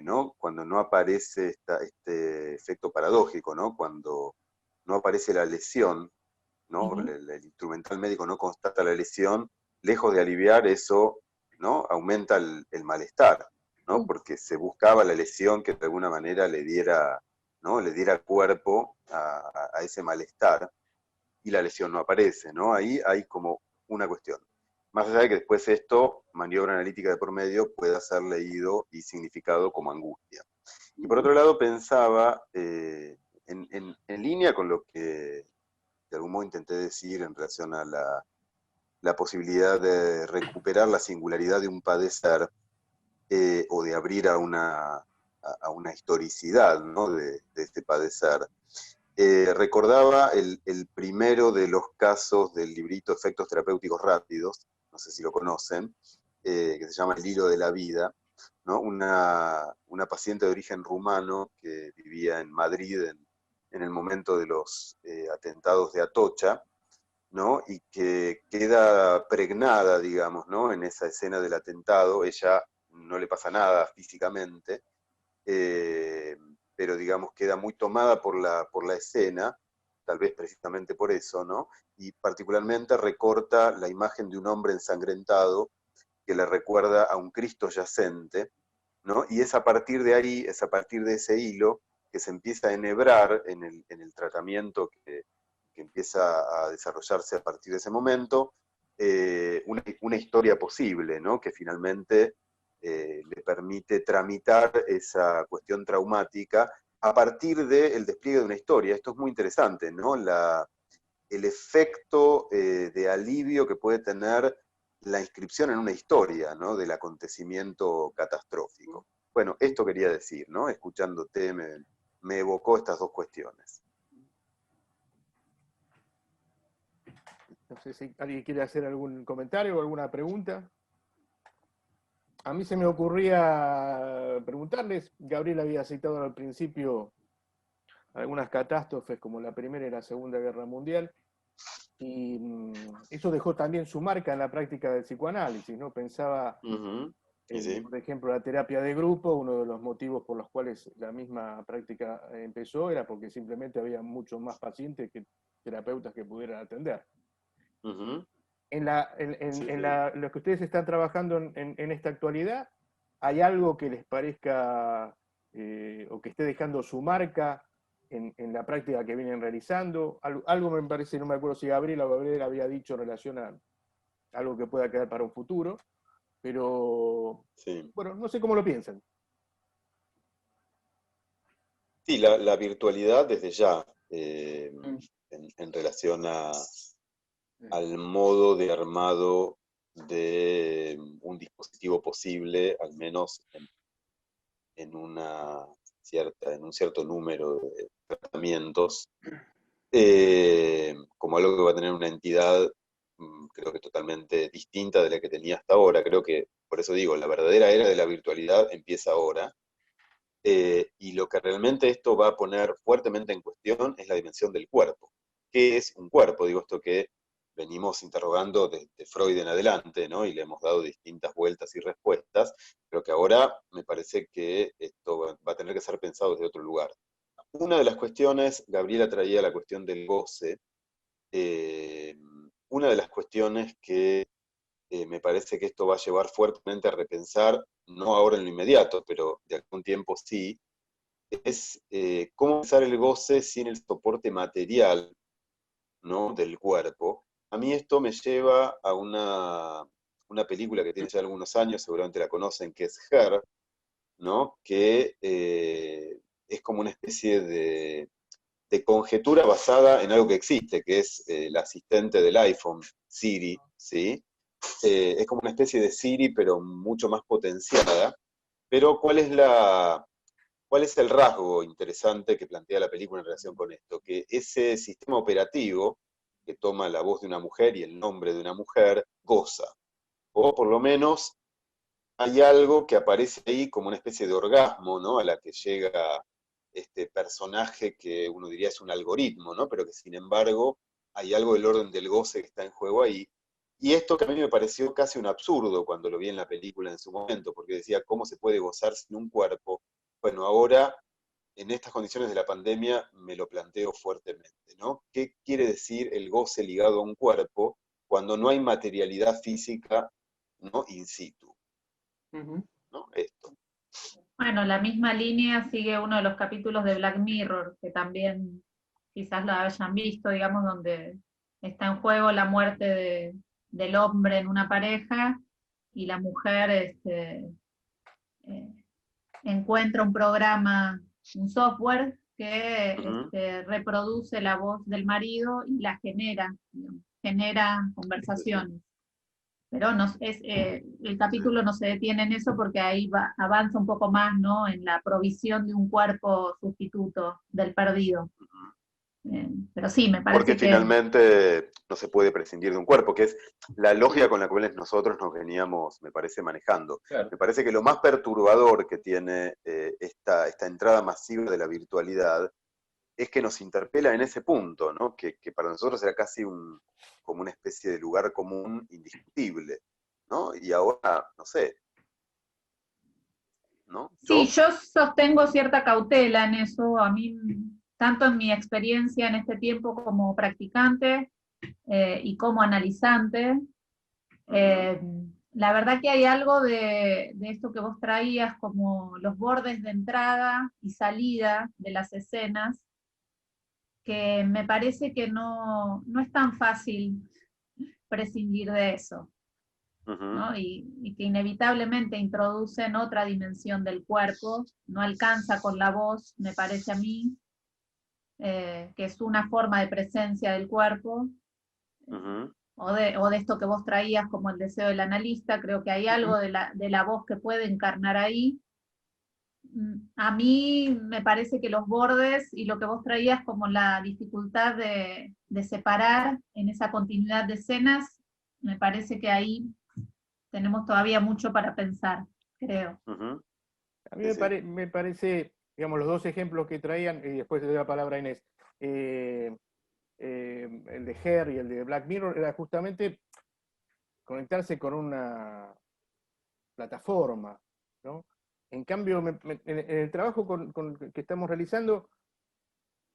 ¿no? Cuando no aparece este efecto paradójico, ¿no? Cuando no aparece la lesión, ¿no? El instrumental médico no constata la lesión, lejos de aliviar eso, ¿no? Aumenta el malestar, ¿no? Porque se buscaba la lesión que de alguna manera le diera, ¿no? Le diera cuerpo a ese malestar, y la lesión no aparece, ¿no? Ahí hay como una cuestión. Más allá de que después esto, maniobra analítica de por medio, pueda ser leído y significado como angustia. Y por otro lado pensaba, en línea con lo que de algún modo intenté decir en relación a la posibilidad de recuperar la singularidad de un padecer, o de abrir a una historicidad, ¿no? de este padecer. recordaba el primero de los casos del librito Efectos Terapéuticos Rápidos, no sé si lo conocen, que se llama El Hilo de la Vida, ¿no? Una paciente de origen rumano que vivía en Madrid en el momento de los atentados de Atocha, ¿no? Y que queda pregnada, digamos, ¿no? En esa escena del atentado. Ella no le pasa nada físicamente, pero digamos queda muy tomada por la escena, tal vez precisamente por eso, ¿no? Y particularmente recorta la imagen de un hombre ensangrentado que le recuerda a un Cristo yacente, ¿no? Y es a partir de ahí, es a partir de ese hilo que se empieza a enhebrar en el tratamiento que empieza a desarrollarse a partir de ese momento, una historia posible, ¿no? Que finalmente le permite tramitar esa cuestión traumática a partir del despliegue de una historia. Esto es muy interesante, ¿no? El efecto de alivio que puede tener la inscripción en una historia, ¿no? Del acontecimiento catastrófico. Bueno, esto quería decir, ¿no? Escuchándote me evocó estas dos cuestiones.
No sé si alguien quiere hacer algún comentario o alguna pregunta. A mí se me ocurría preguntarles, Gabriel había citado al principio algunas catástrofes como la Primera y la Segunda Guerra Mundial, y eso dejó también su marca en la práctica del psicoanálisis, ¿no? Pensaba,
Sí.
por ejemplo, la terapia de grupo, uno de los motivos por los cuales la misma práctica empezó era porque simplemente había muchos más pacientes que terapeutas que pudieran atender. En lo que ustedes están trabajando en esta actualidad, ¿hay algo que les parezca o que esté dejando su marca en la práctica que vienen realizando? Algo me parece, no me acuerdo si Gabriel había dicho en relación a algo que pueda quedar para un futuro, pero
Sí.
bueno, no sé cómo lo piensan.
Sí, la virtualidad desde ya, en relación al modo de armado de un dispositivo posible, al menos en un cierto número de tratamientos, como algo que va a tener una entidad, creo que totalmente distinta de la que tenía hasta ahora. Creo que, por eso digo, la verdadera era de la virtualidad empieza ahora. Y lo que realmente esto va a poner fuertemente en cuestión es la dimensión del cuerpo. ¿Qué es un cuerpo? Digo, esto que venimos interrogando desde Freud en adelante, ¿no? Y le hemos dado distintas vueltas y respuestas, pero que ahora me parece que esto va a tener que ser pensado desde otro lugar. Una de las cuestiones, Gabriela traía la cuestión del goce, una de las cuestiones que me parece que esto va a llevar fuertemente a repensar, no ahora en lo inmediato, pero de algún tiempo sí, es cómo usar el goce sin el soporte material, ¿no? Del cuerpo. A mí esto me lleva a una película que tiene ya algunos años, seguramente la conocen, que es Her, ¿no? Que es como una especie de conjetura basada en algo que existe, que es la asistente del iPhone, Siri, ¿sí? Es como una especie de Siri, pero mucho más potenciada. Pero ¿cuál es el rasgo interesante que plantea la película en relación con esto? Que ese sistema operativo que toma la voz de una mujer y el nombre de una mujer goza. O por lo menos hay algo que aparece ahí como una especie de orgasmo, ¿no? A la que llega este personaje que uno diría es un algoritmo, ¿no? Pero que sin embargo hay algo del orden del goce que está en juego ahí. Y esto que a mí me pareció casi un absurdo cuando lo vi en la película en su momento, porque decía, ¿cómo se puede gozar sin un cuerpo? Bueno, ahora, en estas condiciones de la pandemia, me lo planteo fuertemente, ¿no? ¿Qué quiere decir el goce ligado a un cuerpo cuando no hay materialidad física, ¿no? In situ, ¿no? Esto.
Bueno, la misma línea sigue uno de los capítulos de Black Mirror, que también quizás lo hayan visto, digamos, donde está en juego la muerte del hombre en una pareja y la mujer encuentra un programa, un software que reproduce la voz del marido y la genera, digamos, genera conversaciones. Pero el capítulo no se detiene en eso porque ahí avanza un poco más, ¿no? En la provisión de un cuerpo sustituto del perdido. Pero sí, me parece
Porque
que...
finalmente no se puede prescindir de un cuerpo, que es la lógica con la cual nosotros nos veníamos, me parece, manejando.
Claro.
Me parece que lo más perturbador que tiene esta entrada masiva de la virtualidad es que nos interpela en ese punto, ¿no? Que para nosotros era casi como una especie de lugar común indiscutible, ¿no? Y ahora, no sé, ¿no?
Sí, yo sostengo cierta cautela en eso. A mí, tanto en mi experiencia en este tiempo como practicante y como analizante, la verdad que hay algo de esto que vos traías, como los bordes de entrada y salida de las escenas, que me parece que no es tan fácil prescindir de eso, ¿no? Y que inevitablemente introducen otra dimensión del cuerpo, no alcanza con la voz, me parece a mí, que es una forma de presencia del cuerpo, o de esto que vos traías como el deseo del analista. Creo que hay algo de la voz que puede encarnar ahí. A mí me parece que los bordes y lo que vos traías como la dificultad de separar en esa continuidad de escenas, me parece que ahí tenemos todavía mucho para pensar, creo.
A mí me parece, digamos, los dos ejemplos que traían, y después le doy la palabra a Inés, el de Her y el de Black Mirror, era justamente conectarse con una plataforma, ¿no? En cambio, en el trabajo que estamos realizando,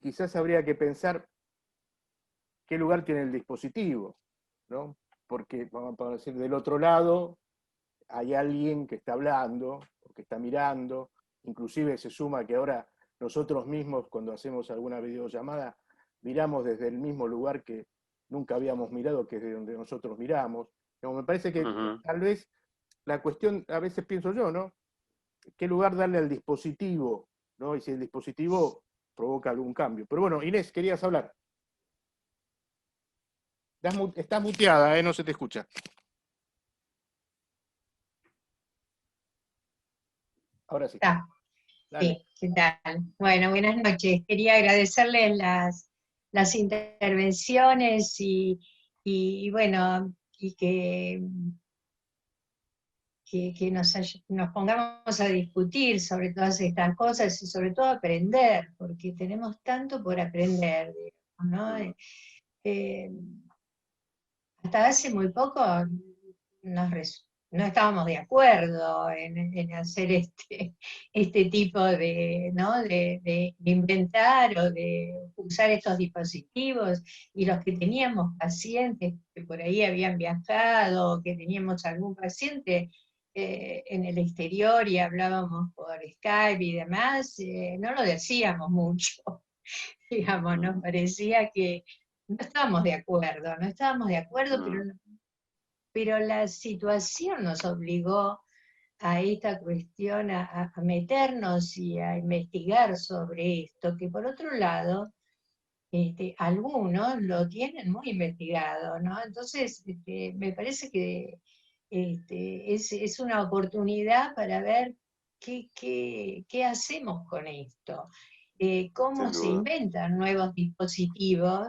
quizás habría que pensar qué lugar tiene el dispositivo, ¿no? Porque, vamos a decir, del otro lado hay alguien que está hablando, o que está mirando, inclusive se suma que ahora nosotros mismos, cuando hacemos alguna videollamada, miramos desde el mismo lugar que nunca habíamos mirado, que es de donde nosotros miramos. Me parece que tal vez la cuestión, a veces pienso yo, ¿no? ¿Qué lugar darle al dispositivo? ¿No? Y si el dispositivo provoca algún cambio. Pero bueno, Inés, querías hablar. Estás muteada, no se te escucha. Ahora sí.
Sí, ¿qué tal? Bueno, buenas noches. Quería agradecerles las intervenciones y bueno, y que nos pongamos a discutir sobre todas estas cosas y sobre todo aprender, porque tenemos tanto por aprender, digamos, ¿no? Hasta hace muy poco no estábamos de acuerdo en hacer este tipo de, ¿no? de inventar o de usar estos dispositivos, y los que teníamos pacientes que por ahí habían viajado, que teníamos algún paciente en el exterior y hablábamos por Skype y demás, no lo decíamos mucho, digamos, nos parecía que no estábamos de acuerdo, pero la situación nos obligó a esta cuestión, a meternos y a investigar sobre esto, que por otro lado, algunos lo tienen muy investigado, ¿no? Entonces, me parece que es una oportunidad para ver qué hacemos con esto, cómo se inventan nuevos dispositivos,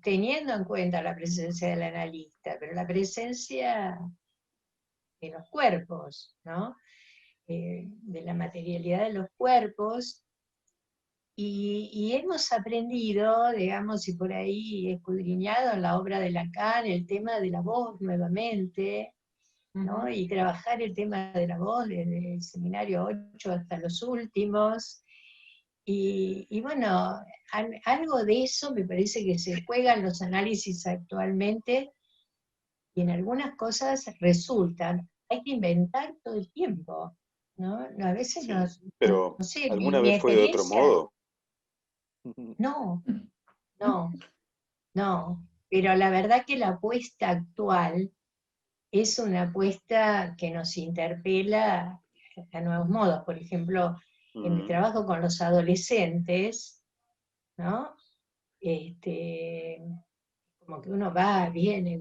teniendo en cuenta la presencia del analista, pero la presencia de los cuerpos, ¿no? De la materialidad de los cuerpos, y hemos aprendido, digamos, y por ahí escudriñado en la obra de Lacan el tema de la voz nuevamente, ¿no? Y trabajar el tema de la voz desde el seminario 8 hasta los últimos, y bueno, algo de eso me parece que se juega en los análisis actualmente, y en algunas cosas resultan. Hay que inventar todo el tiempo, ¿no? A veces
pero
no sé,
¿alguna
mi
vez fue de otro
experiencia...
modo?
No, pero la verdad que la apuesta actual es una apuesta que nos interpela a nuevos modos. Por ejemplo, en el trabajo con los adolescentes, ¿no? Como que uno viene,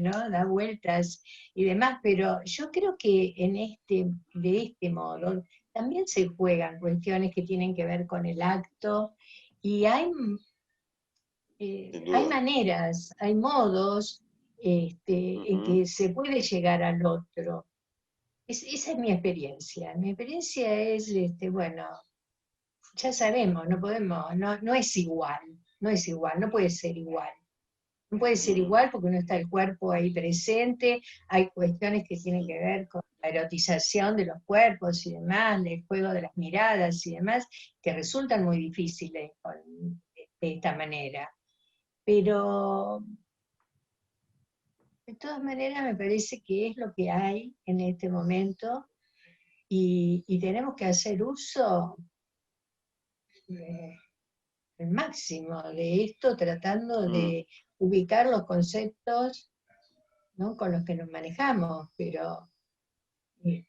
¿no? Da vueltas y demás, pero yo creo que de este modo también se juegan cuestiones que tienen que ver con el acto, y hay maneras, hay modos en que se puede llegar al otro. Esa es mi experiencia. Mi experiencia es, bueno, ya sabemos, no podemos, no es igual, no es igual, no puede ser igual. No puede ser igual porque no está el cuerpo ahí presente, hay cuestiones que tienen que ver con la erotización de los cuerpos y demás, el juego de las miradas y demás, que resultan muy difíciles de esta manera. Pero de todas maneras me parece que es lo que hay en este momento y tenemos que hacer uso el máximo de esto, tratando de ubicar los conceptos, ¿no?, con los que nos manejamos, pero me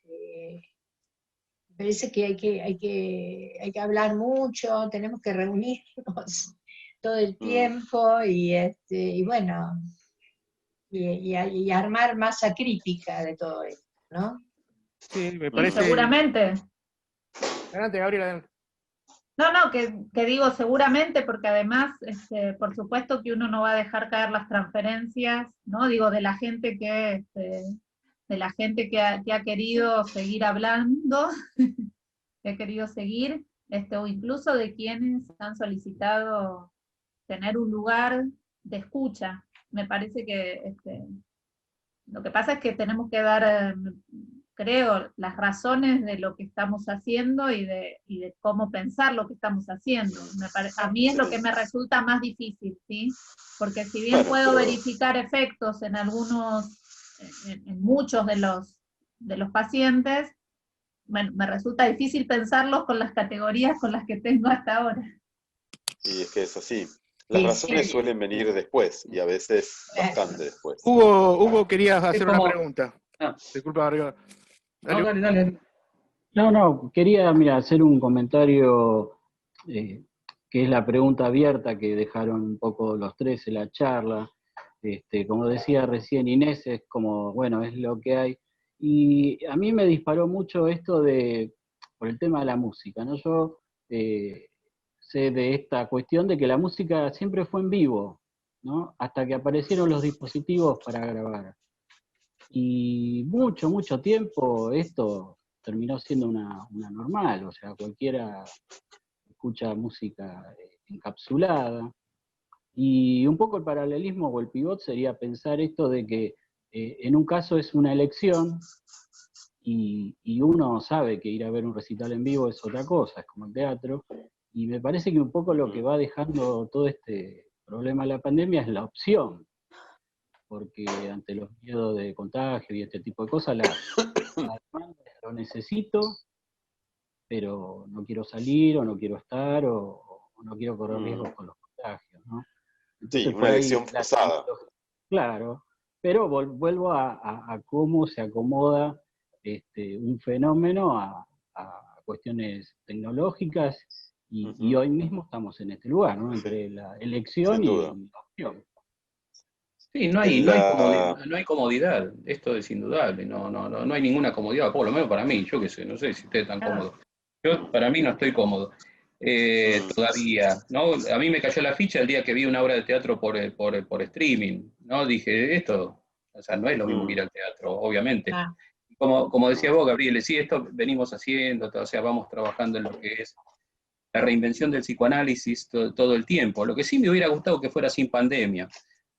parece que hay que hablar mucho, tenemos que reunirnos todo el tiempo y bueno, y armar masa crítica de todo esto, ¿no?
Sí, me parece...
Seguramente.
Adelante, Gabriela. Adelante.
No, que digo seguramente, porque además, por supuesto que uno no va a dejar caer las transferencias, ¿no? Digo, de la gente que ha querido seguir hablando, que ha querido seguir, o incluso de quienes han solicitado tener un lugar de escucha. Me parece que lo que pasa es que tenemos que dar, creo, las razones de lo que estamos haciendo y de cómo pensar lo que estamos haciendo. A mí es lo que me resulta más difícil, ¿sí? Porque si bien puedo verificar efectos en muchos de los pacientes, bueno, me resulta difícil pensarlos con las categorías con las que tengo hasta ahora.
Y es que es así. Las razones suelen venir después, y a veces bastante después.
Hugo quería hacer una pregunta. Disculpa, Gabriela.
No, dale.
No, quería, hacer un comentario, que es la pregunta abierta que dejaron un poco los tres en la charla. Como decía recién Inés, es como, bueno, es lo que hay. Y a mí me disparó mucho esto por el tema de la música, ¿no? Yo sé de esta cuestión de que la música siempre fue en vivo, ¿no? Hasta que aparecieron los dispositivos para grabar. Y mucho tiempo esto terminó siendo una normal, o sea, cualquiera escucha música encapsulada. Y un poco el paralelismo o el pivot sería pensar esto de que en un caso es una elección y uno sabe que ir a ver un recital en vivo es otra cosa, es como el teatro, y me parece que un poco lo que va dejando todo este problema de la pandemia es la opción, porque ante los miedos de contagio y este tipo de cosas, la demanda es lo necesito, pero no quiero salir, o no quiero estar, o no quiero correr riesgos con los contagios, ¿no? Entonces,
sí, una elección forzada.
Claro, pero vuelvo a cómo se acomoda un fenómeno a cuestiones tecnológicas, y hoy mismo estamos en este lugar, ¿no? Entre la elección y la opción.
Sí, no hay comodidad, esto es indudable, no hay ninguna comodidad, por lo menos para mí, yo qué sé, no sé si ustedes están cómodos. Yo, para mí, no estoy cómodo todavía, ¿no? A mí me cayó la ficha el día que vi una obra de teatro por streaming, ¿no? Dije, esto, o sea, no es lo mismo que ir al teatro, obviamente. Como decía vos, Gabriel, sí, esto venimos haciendo, o sea, vamos trabajando en lo que es la reinvención del psicoanálisis todo el tiempo. Lo que sí me hubiera gustado que fuera sin pandemia,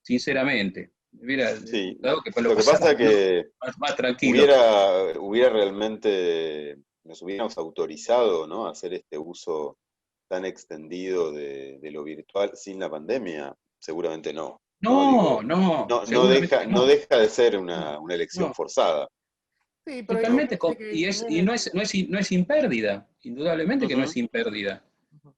sinceramente.
Sí,
dado que
lo que pasa es que
más tranquilo.
hubiera realmente, nos hubiéramos autorizado, ¿no?, a hacer este uso tan extendido de lo virtual sin la pandemia, seguramente no. No deja de ser una elección forzada.
Sí, pero
totalmente, y no es sin pérdida, indudablemente que no es sin pérdida.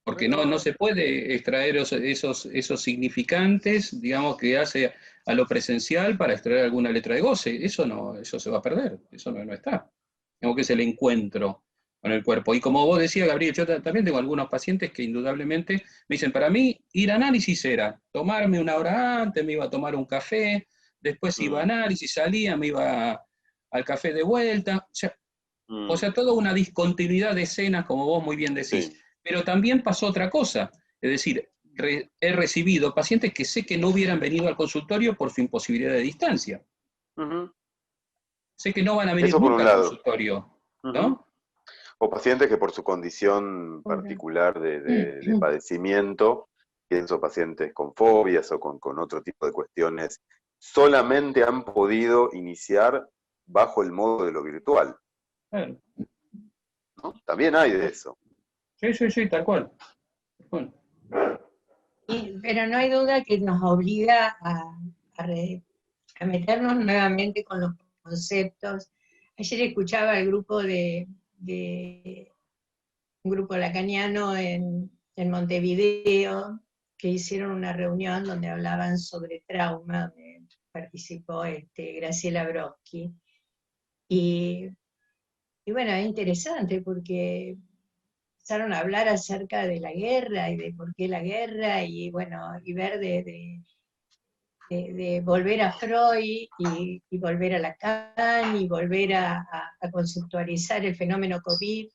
Porque no se puede extraer esos significantes, digamos, que hace a lo presencial para extraer alguna letra de goce. Eso se va a perder, eso no está. Tengo que es el encuentro con el cuerpo. Y como vos decías, Gabriel, yo también tengo algunos pacientes que indudablemente me dicen, para mí ir a análisis era tomarme una hora antes, me iba a tomar un café, después iba a análisis, salía, me iba al café de vuelta. O sea, O sea, toda una discontinuidad de escenas, como vos muy bien decís.
Sí.
Pero también pasó otra cosa. Es decir, he recibido pacientes que sé que no hubieran venido al consultorio por su imposibilidad de distancia.
Ujú.
Sé que no van a venir
Eso por
nunca
un
al
lado.
consultorio,
Ujú.
¿no?
O pacientes que por su condición particular de padecimiento, pienso pacientes con fobias o con otro tipo de cuestiones, solamente han podido iniciar bajo el modo de lo virtual,
Claro.
¿no? También hay de eso.
Sí, tal cual. Tal cual.
Pero no hay duda que nos obliga a meternos nuevamente con los conceptos. Ayer escuchaba el grupo un grupo lacaniano en Montevideo, que hicieron una reunión donde hablaban sobre trauma, donde participó Graciela Brodsky. Y bueno, es interesante porque empezaron a hablar acerca de la guerra y de por qué la guerra, y bueno, y ver de volver a Freud y volver a Lacan y volver a conceptualizar el fenómeno COVID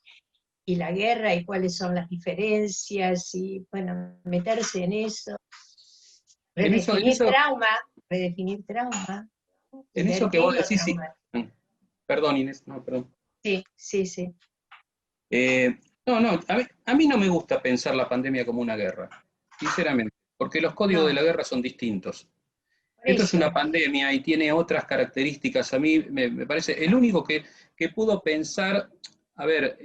y la guerra y cuáles son las diferencias, y bueno, meterse en eso,
En eso,
redefinir trauma, y
en
ver
eso que
qué es
vos
lo
decís, sí.
traumático.
Perdón, Inés, no, perdón.
Sí.
No, a mí no me gusta pensar la pandemia como una guerra, sinceramente, porque los códigos de
No,
la guerra son distintos.
por
Esto es
eso.
una pandemia y tiene otras características. A mí me parece, el único que pudo pensar, a ver,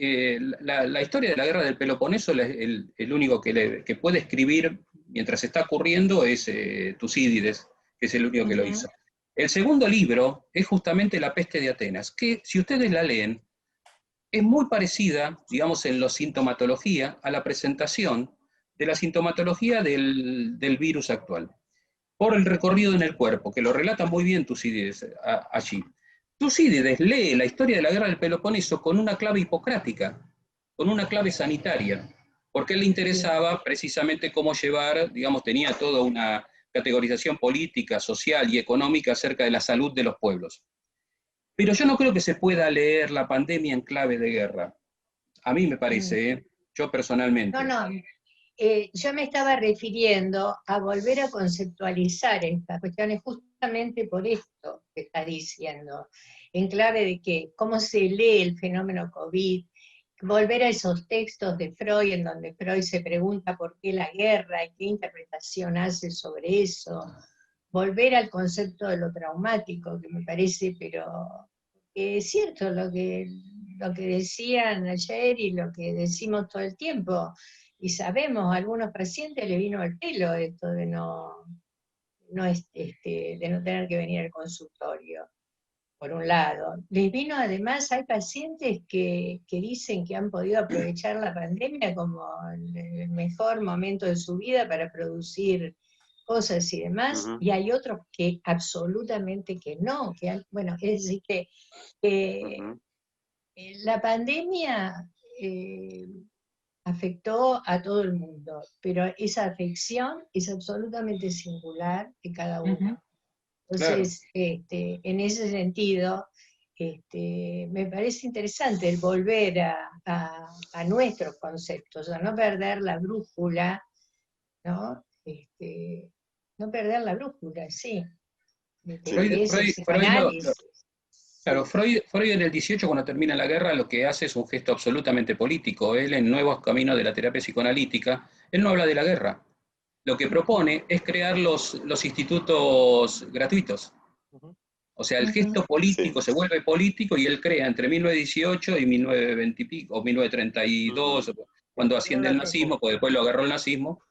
la historia de la guerra del Peloponeso, el único que puede escribir mientras está ocurriendo es Tucídides, que es el único que lo hizo. El segundo libro es justamente La peste de Atenas, que si ustedes la leen, es muy parecida, digamos, en la sintomatología, a la presentación de la sintomatología del virus actual, por el recorrido en el cuerpo, que lo relata muy bien Tucídides allí. Tucídides lee la historia de la guerra del Peloponeso con una clave hipocrática, con una clave sanitaria, porque a él le interesaba precisamente cómo llevar, digamos, tenía toda una categorización política, social y económica acerca de la salud de los pueblos. Pero yo no creo que se pueda leer la pandemia en clave de guerra. A mí me parece, yo personalmente.
No, yo me estaba refiriendo a volver a conceptualizar estas cuestiones justamente por esto que está diciendo, en clave de que cómo se lee el fenómeno COVID, volver a esos textos de Freud en donde Freud se pregunta por qué la guerra y qué interpretación hace sobre eso, volver al concepto de lo traumático, que me parece, pero es cierto lo que decían ayer y lo que decimos todo el tiempo, y sabemos, a algunos pacientes les vino al pelo esto de no tener que venir al consultorio, por un lado. Les vino además, hay pacientes que dicen que han podido aprovechar la pandemia como el mejor momento de su vida para producir cosas y demás, y hay otros que absolutamente que no, bueno, es decir que la pandemia afectó a todo el mundo, pero esa afección es absolutamente singular de cada uno. Entonces, en ese sentido, me parece interesante el volver a nuestros conceptos, a no perder la brújula, ¿no? No perder la brújula, sí.
Freud en el 18, cuando termina la guerra, lo que hace es un gesto absolutamente político. Él, en Nuevos Caminos de la Terapia Psicoanalítica, él no habla de la guerra. Lo que propone es crear los institutos gratuitos. O sea, el gesto político se vuelve político y él crea entre 1918 y 1920 y pico, o 1932, cuando asciende el nazismo, pues después lo agarró el nazismo,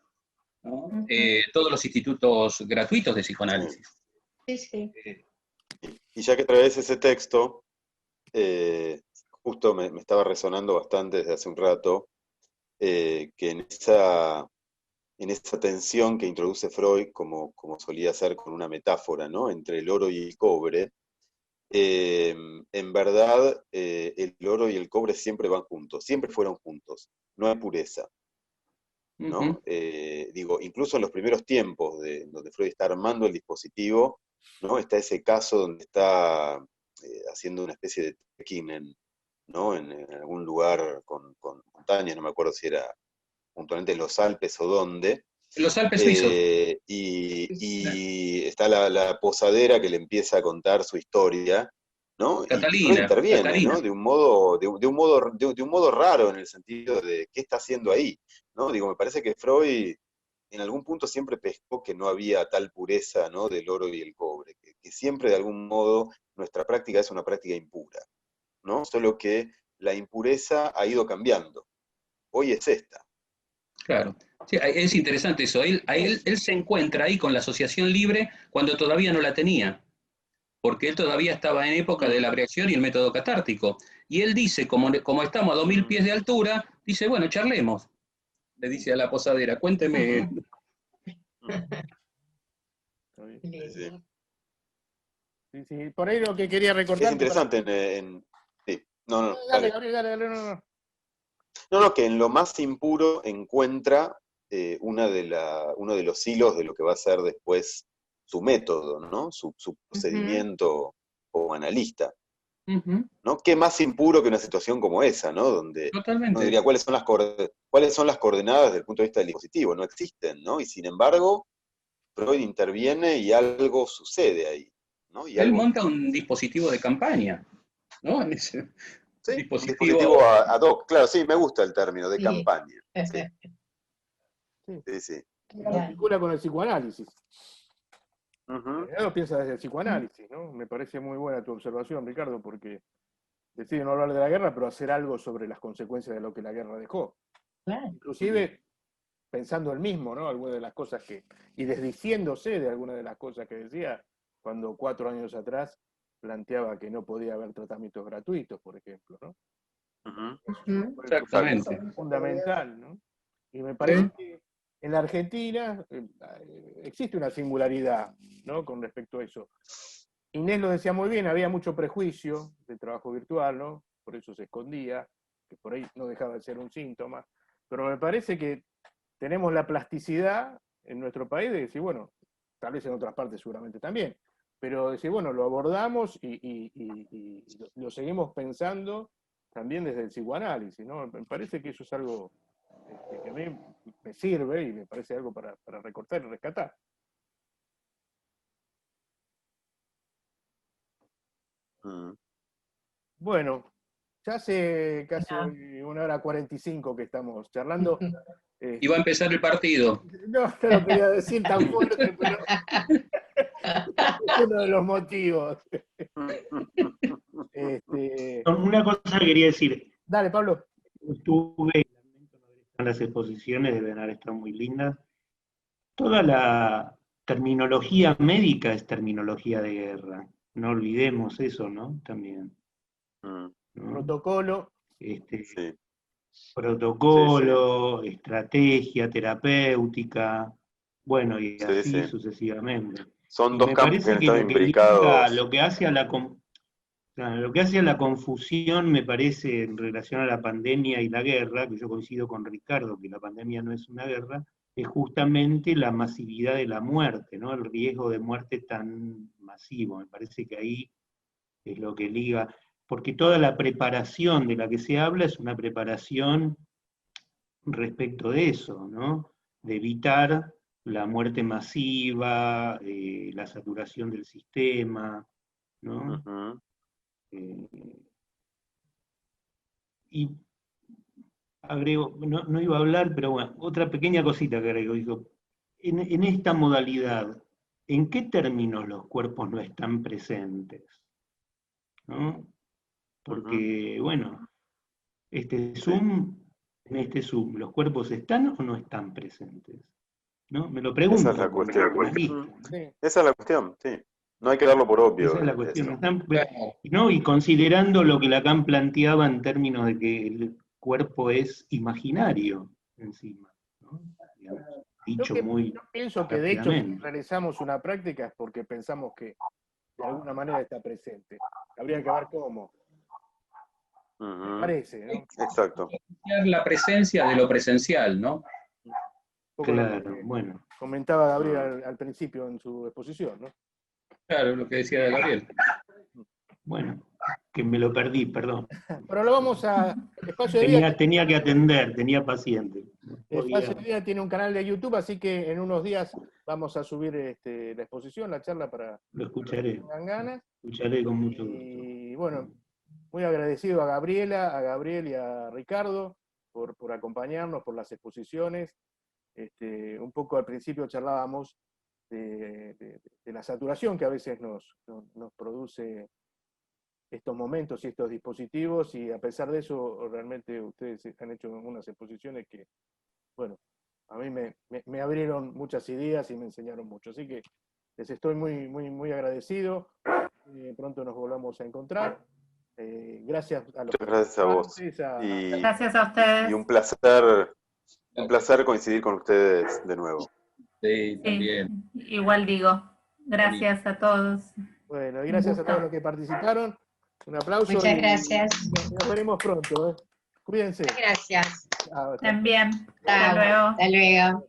¿no? Todos los institutos gratuitos de psicoanálisis.
Sí.
Y ya que traes ese texto, justo me estaba resonando bastante desde hace un rato, que en esa tensión que introduce Freud, como solía hacer con una metáfora, ¿no?, entre el oro y el cobre, en verdad el oro y el cobre siempre van juntos, siempre fueron juntos, no hay pureza, ¿no? Digo, incluso en los primeros tiempos donde Freud está armando el dispositivo, ¿no?, está ese caso donde está haciendo una especie de trekking ¿no? En algún lugar con montañas, no me acuerdo si era puntualmente en los Alpes o dónde.
En los Alpes suizos.
Y está la posadera que le empieza a contar su historia, ¿no? Y Freud interviene,
Catarina.
¿no? De un modo raro, en el sentido de qué está haciendo ahí, ¿no? Digo, me parece que Freud en algún punto siempre pescó que no había tal pureza, ¿no? Del oro y el cobre, que siempre de algún modo nuestra práctica es una práctica impura, ¿no? Solo que la impureza ha ido cambiando. Hoy es esta.
Claro. Sí, es interesante eso. Él se encuentra ahí con la asociación libre cuando todavía no la tenía, porque él todavía estaba en época de la abreacción y el método catártico. Y él dice, como estamos a 2000 pies de altura, dice, bueno, charlemos. Le dice a la posadera, cuénteme.
Sí.
Sí. Por ahí lo que quería recordar.
Es interesante sí. No,
Dale,
no. No, que en lo más impuro encuentra uno de los hilos de lo que va a ser después su método, ¿no? Su procedimiento como analista. ¿No? ¿Qué más impuro que una situación como esa, ¿no? Donde
Totalmente.
uno diría cuáles son las coordenadas desde el punto de vista del dispositivo, no existen, ¿no? Y sin embargo, Freud interviene y algo sucede ahí, ¿no? Y
Él
algo
monta un dispositivo de campaña, ¿no? En ese
sí,
dispositivo
un dispositivo ad hoc, claro, sí, me gusta el término, de campaña. Sí.
Lo vincula con el psicoanálisis.
Uh-huh.
Lo piensa desde el psicoanálisis, ¿no? Me parece muy buena tu observación, Ricardo, porque decide no hablar de la guerra, pero hacer algo sobre las consecuencias de lo que la guerra dejó.
Claro.
Inclusive pensando él mismo, ¿no? Algunas de las cosas y desdiciéndose de algunas de las cosas que decía cuando 4 años atrás planteaba que no podía haber tratamientos gratuitos, por ejemplo, ¿no?
Uh-huh.
Exactamente.
Fundamental, ¿no? Y me parece que en la Argentina existe una singularidad, ¿no? Con respecto a eso. Inés lo decía muy bien, había mucho prejuicio del trabajo virtual, ¿no? Por eso se escondía, que por ahí no dejaba de ser un síntoma. Pero me parece que tenemos la plasticidad en nuestro país de decir, bueno, tal vez en otras partes seguramente también, pero decir, bueno, lo abordamos y lo seguimos pensando también desde el psicoanálisis, ¿no? Me parece que eso es algo que a mí me sirve y me parece algo para recortar y rescatar. Bueno, ya hace casi 1:45 que estamos charlando.
Y va a empezar el partido.
No lo quería decir tan fuerte, pero es uno de los motivos.
Una cosa que quería decir.
Dale, Pablo.
Estuve en las exposiciones, deben haber estado muy lindas. Toda la terminología médica es terminología de guerra. No olvidemos eso, ¿no? También. ¿no?
Protocolo.
Sí.
Protocolo, estrategia terapéutica, bueno, y así sucesivamente.
Son dos campos que están imbricados.
Lo que hace a la confusión, me parece, en relación a la pandemia y la guerra, que yo coincido con Ricardo, que la pandemia no es una guerra, es justamente la masividad de la muerte, ¿no? El riesgo de muerte tan masivo. Me parece que ahí es lo que liga, porque toda la preparación de la que se habla es una preparación respecto de eso, ¿no? De evitar la muerte masiva, la saturación del sistema, ¿no?
Uh-huh.
Y agrego, no iba a hablar, pero bueno, otra pequeña cosita que agrego, digo, en esta modalidad, ¿en qué términos los cuerpos no están presentes? ¿No? Porque, bueno, en este Zoom, ¿los cuerpos están o no están presentes? ¿No? Me lo pregunto.
Esa es la cuestión. Esa es la cuestión, sí. No hay que darlo por obvio.
Esa es la cuestión. ¿No? Y considerando lo que Lacan planteaba en términos de que el cuerpo es imaginario encima, ¿no? Dicho
yo pienso que de hecho si realizamos una práctica es porque pensamos que de alguna manera está presente. Habría que ver cómo. Me parece, ¿no?
Exacto.
La presencia de lo presencial, ¿no?
Claro, bueno.
Comentaba Gabriel al principio en su exposición, ¿no?
Claro, lo que decía Gabriel.
Bueno, que me lo perdí, perdón.
Pero lo vamos a... Espacio de Vida,
Tenía que atender, tenía paciente.
Espacio de Vida tiene un canal de YouTube, así que en unos días vamos a subir la exposición, la charla para
Lo escucharé.
que tengan ganas.
Escucharé con mucho gusto.
Y bueno, muy agradecido a Gabriela, a Gabriel y a Ricardo por acompañarnos, por las exposiciones. Un poco al principio charlábamos de la saturación que a veces nos produce estos momentos y estos dispositivos, y a pesar de eso, realmente ustedes han hecho unas exposiciones que, bueno, a mí me abrieron muchas ideas y me enseñaron mucho. Así que les estoy muy, muy, muy agradecido. Pronto nos volvamos a encontrar. Gracias a los
Muchas gracias a vos.
Gracias a ustedes.
Y un placer coincidir con ustedes de nuevo.
Sí,
Sí,
también.
igual digo. Gracias a todos.
Bueno, y gracias a todos los que participaron. Un aplauso.
Muchas gracias.
Nos veremos pronto. Cuídense.
Gracias.
Chao, chao.
También. Hasta
Chao.
luego.
Hasta luego.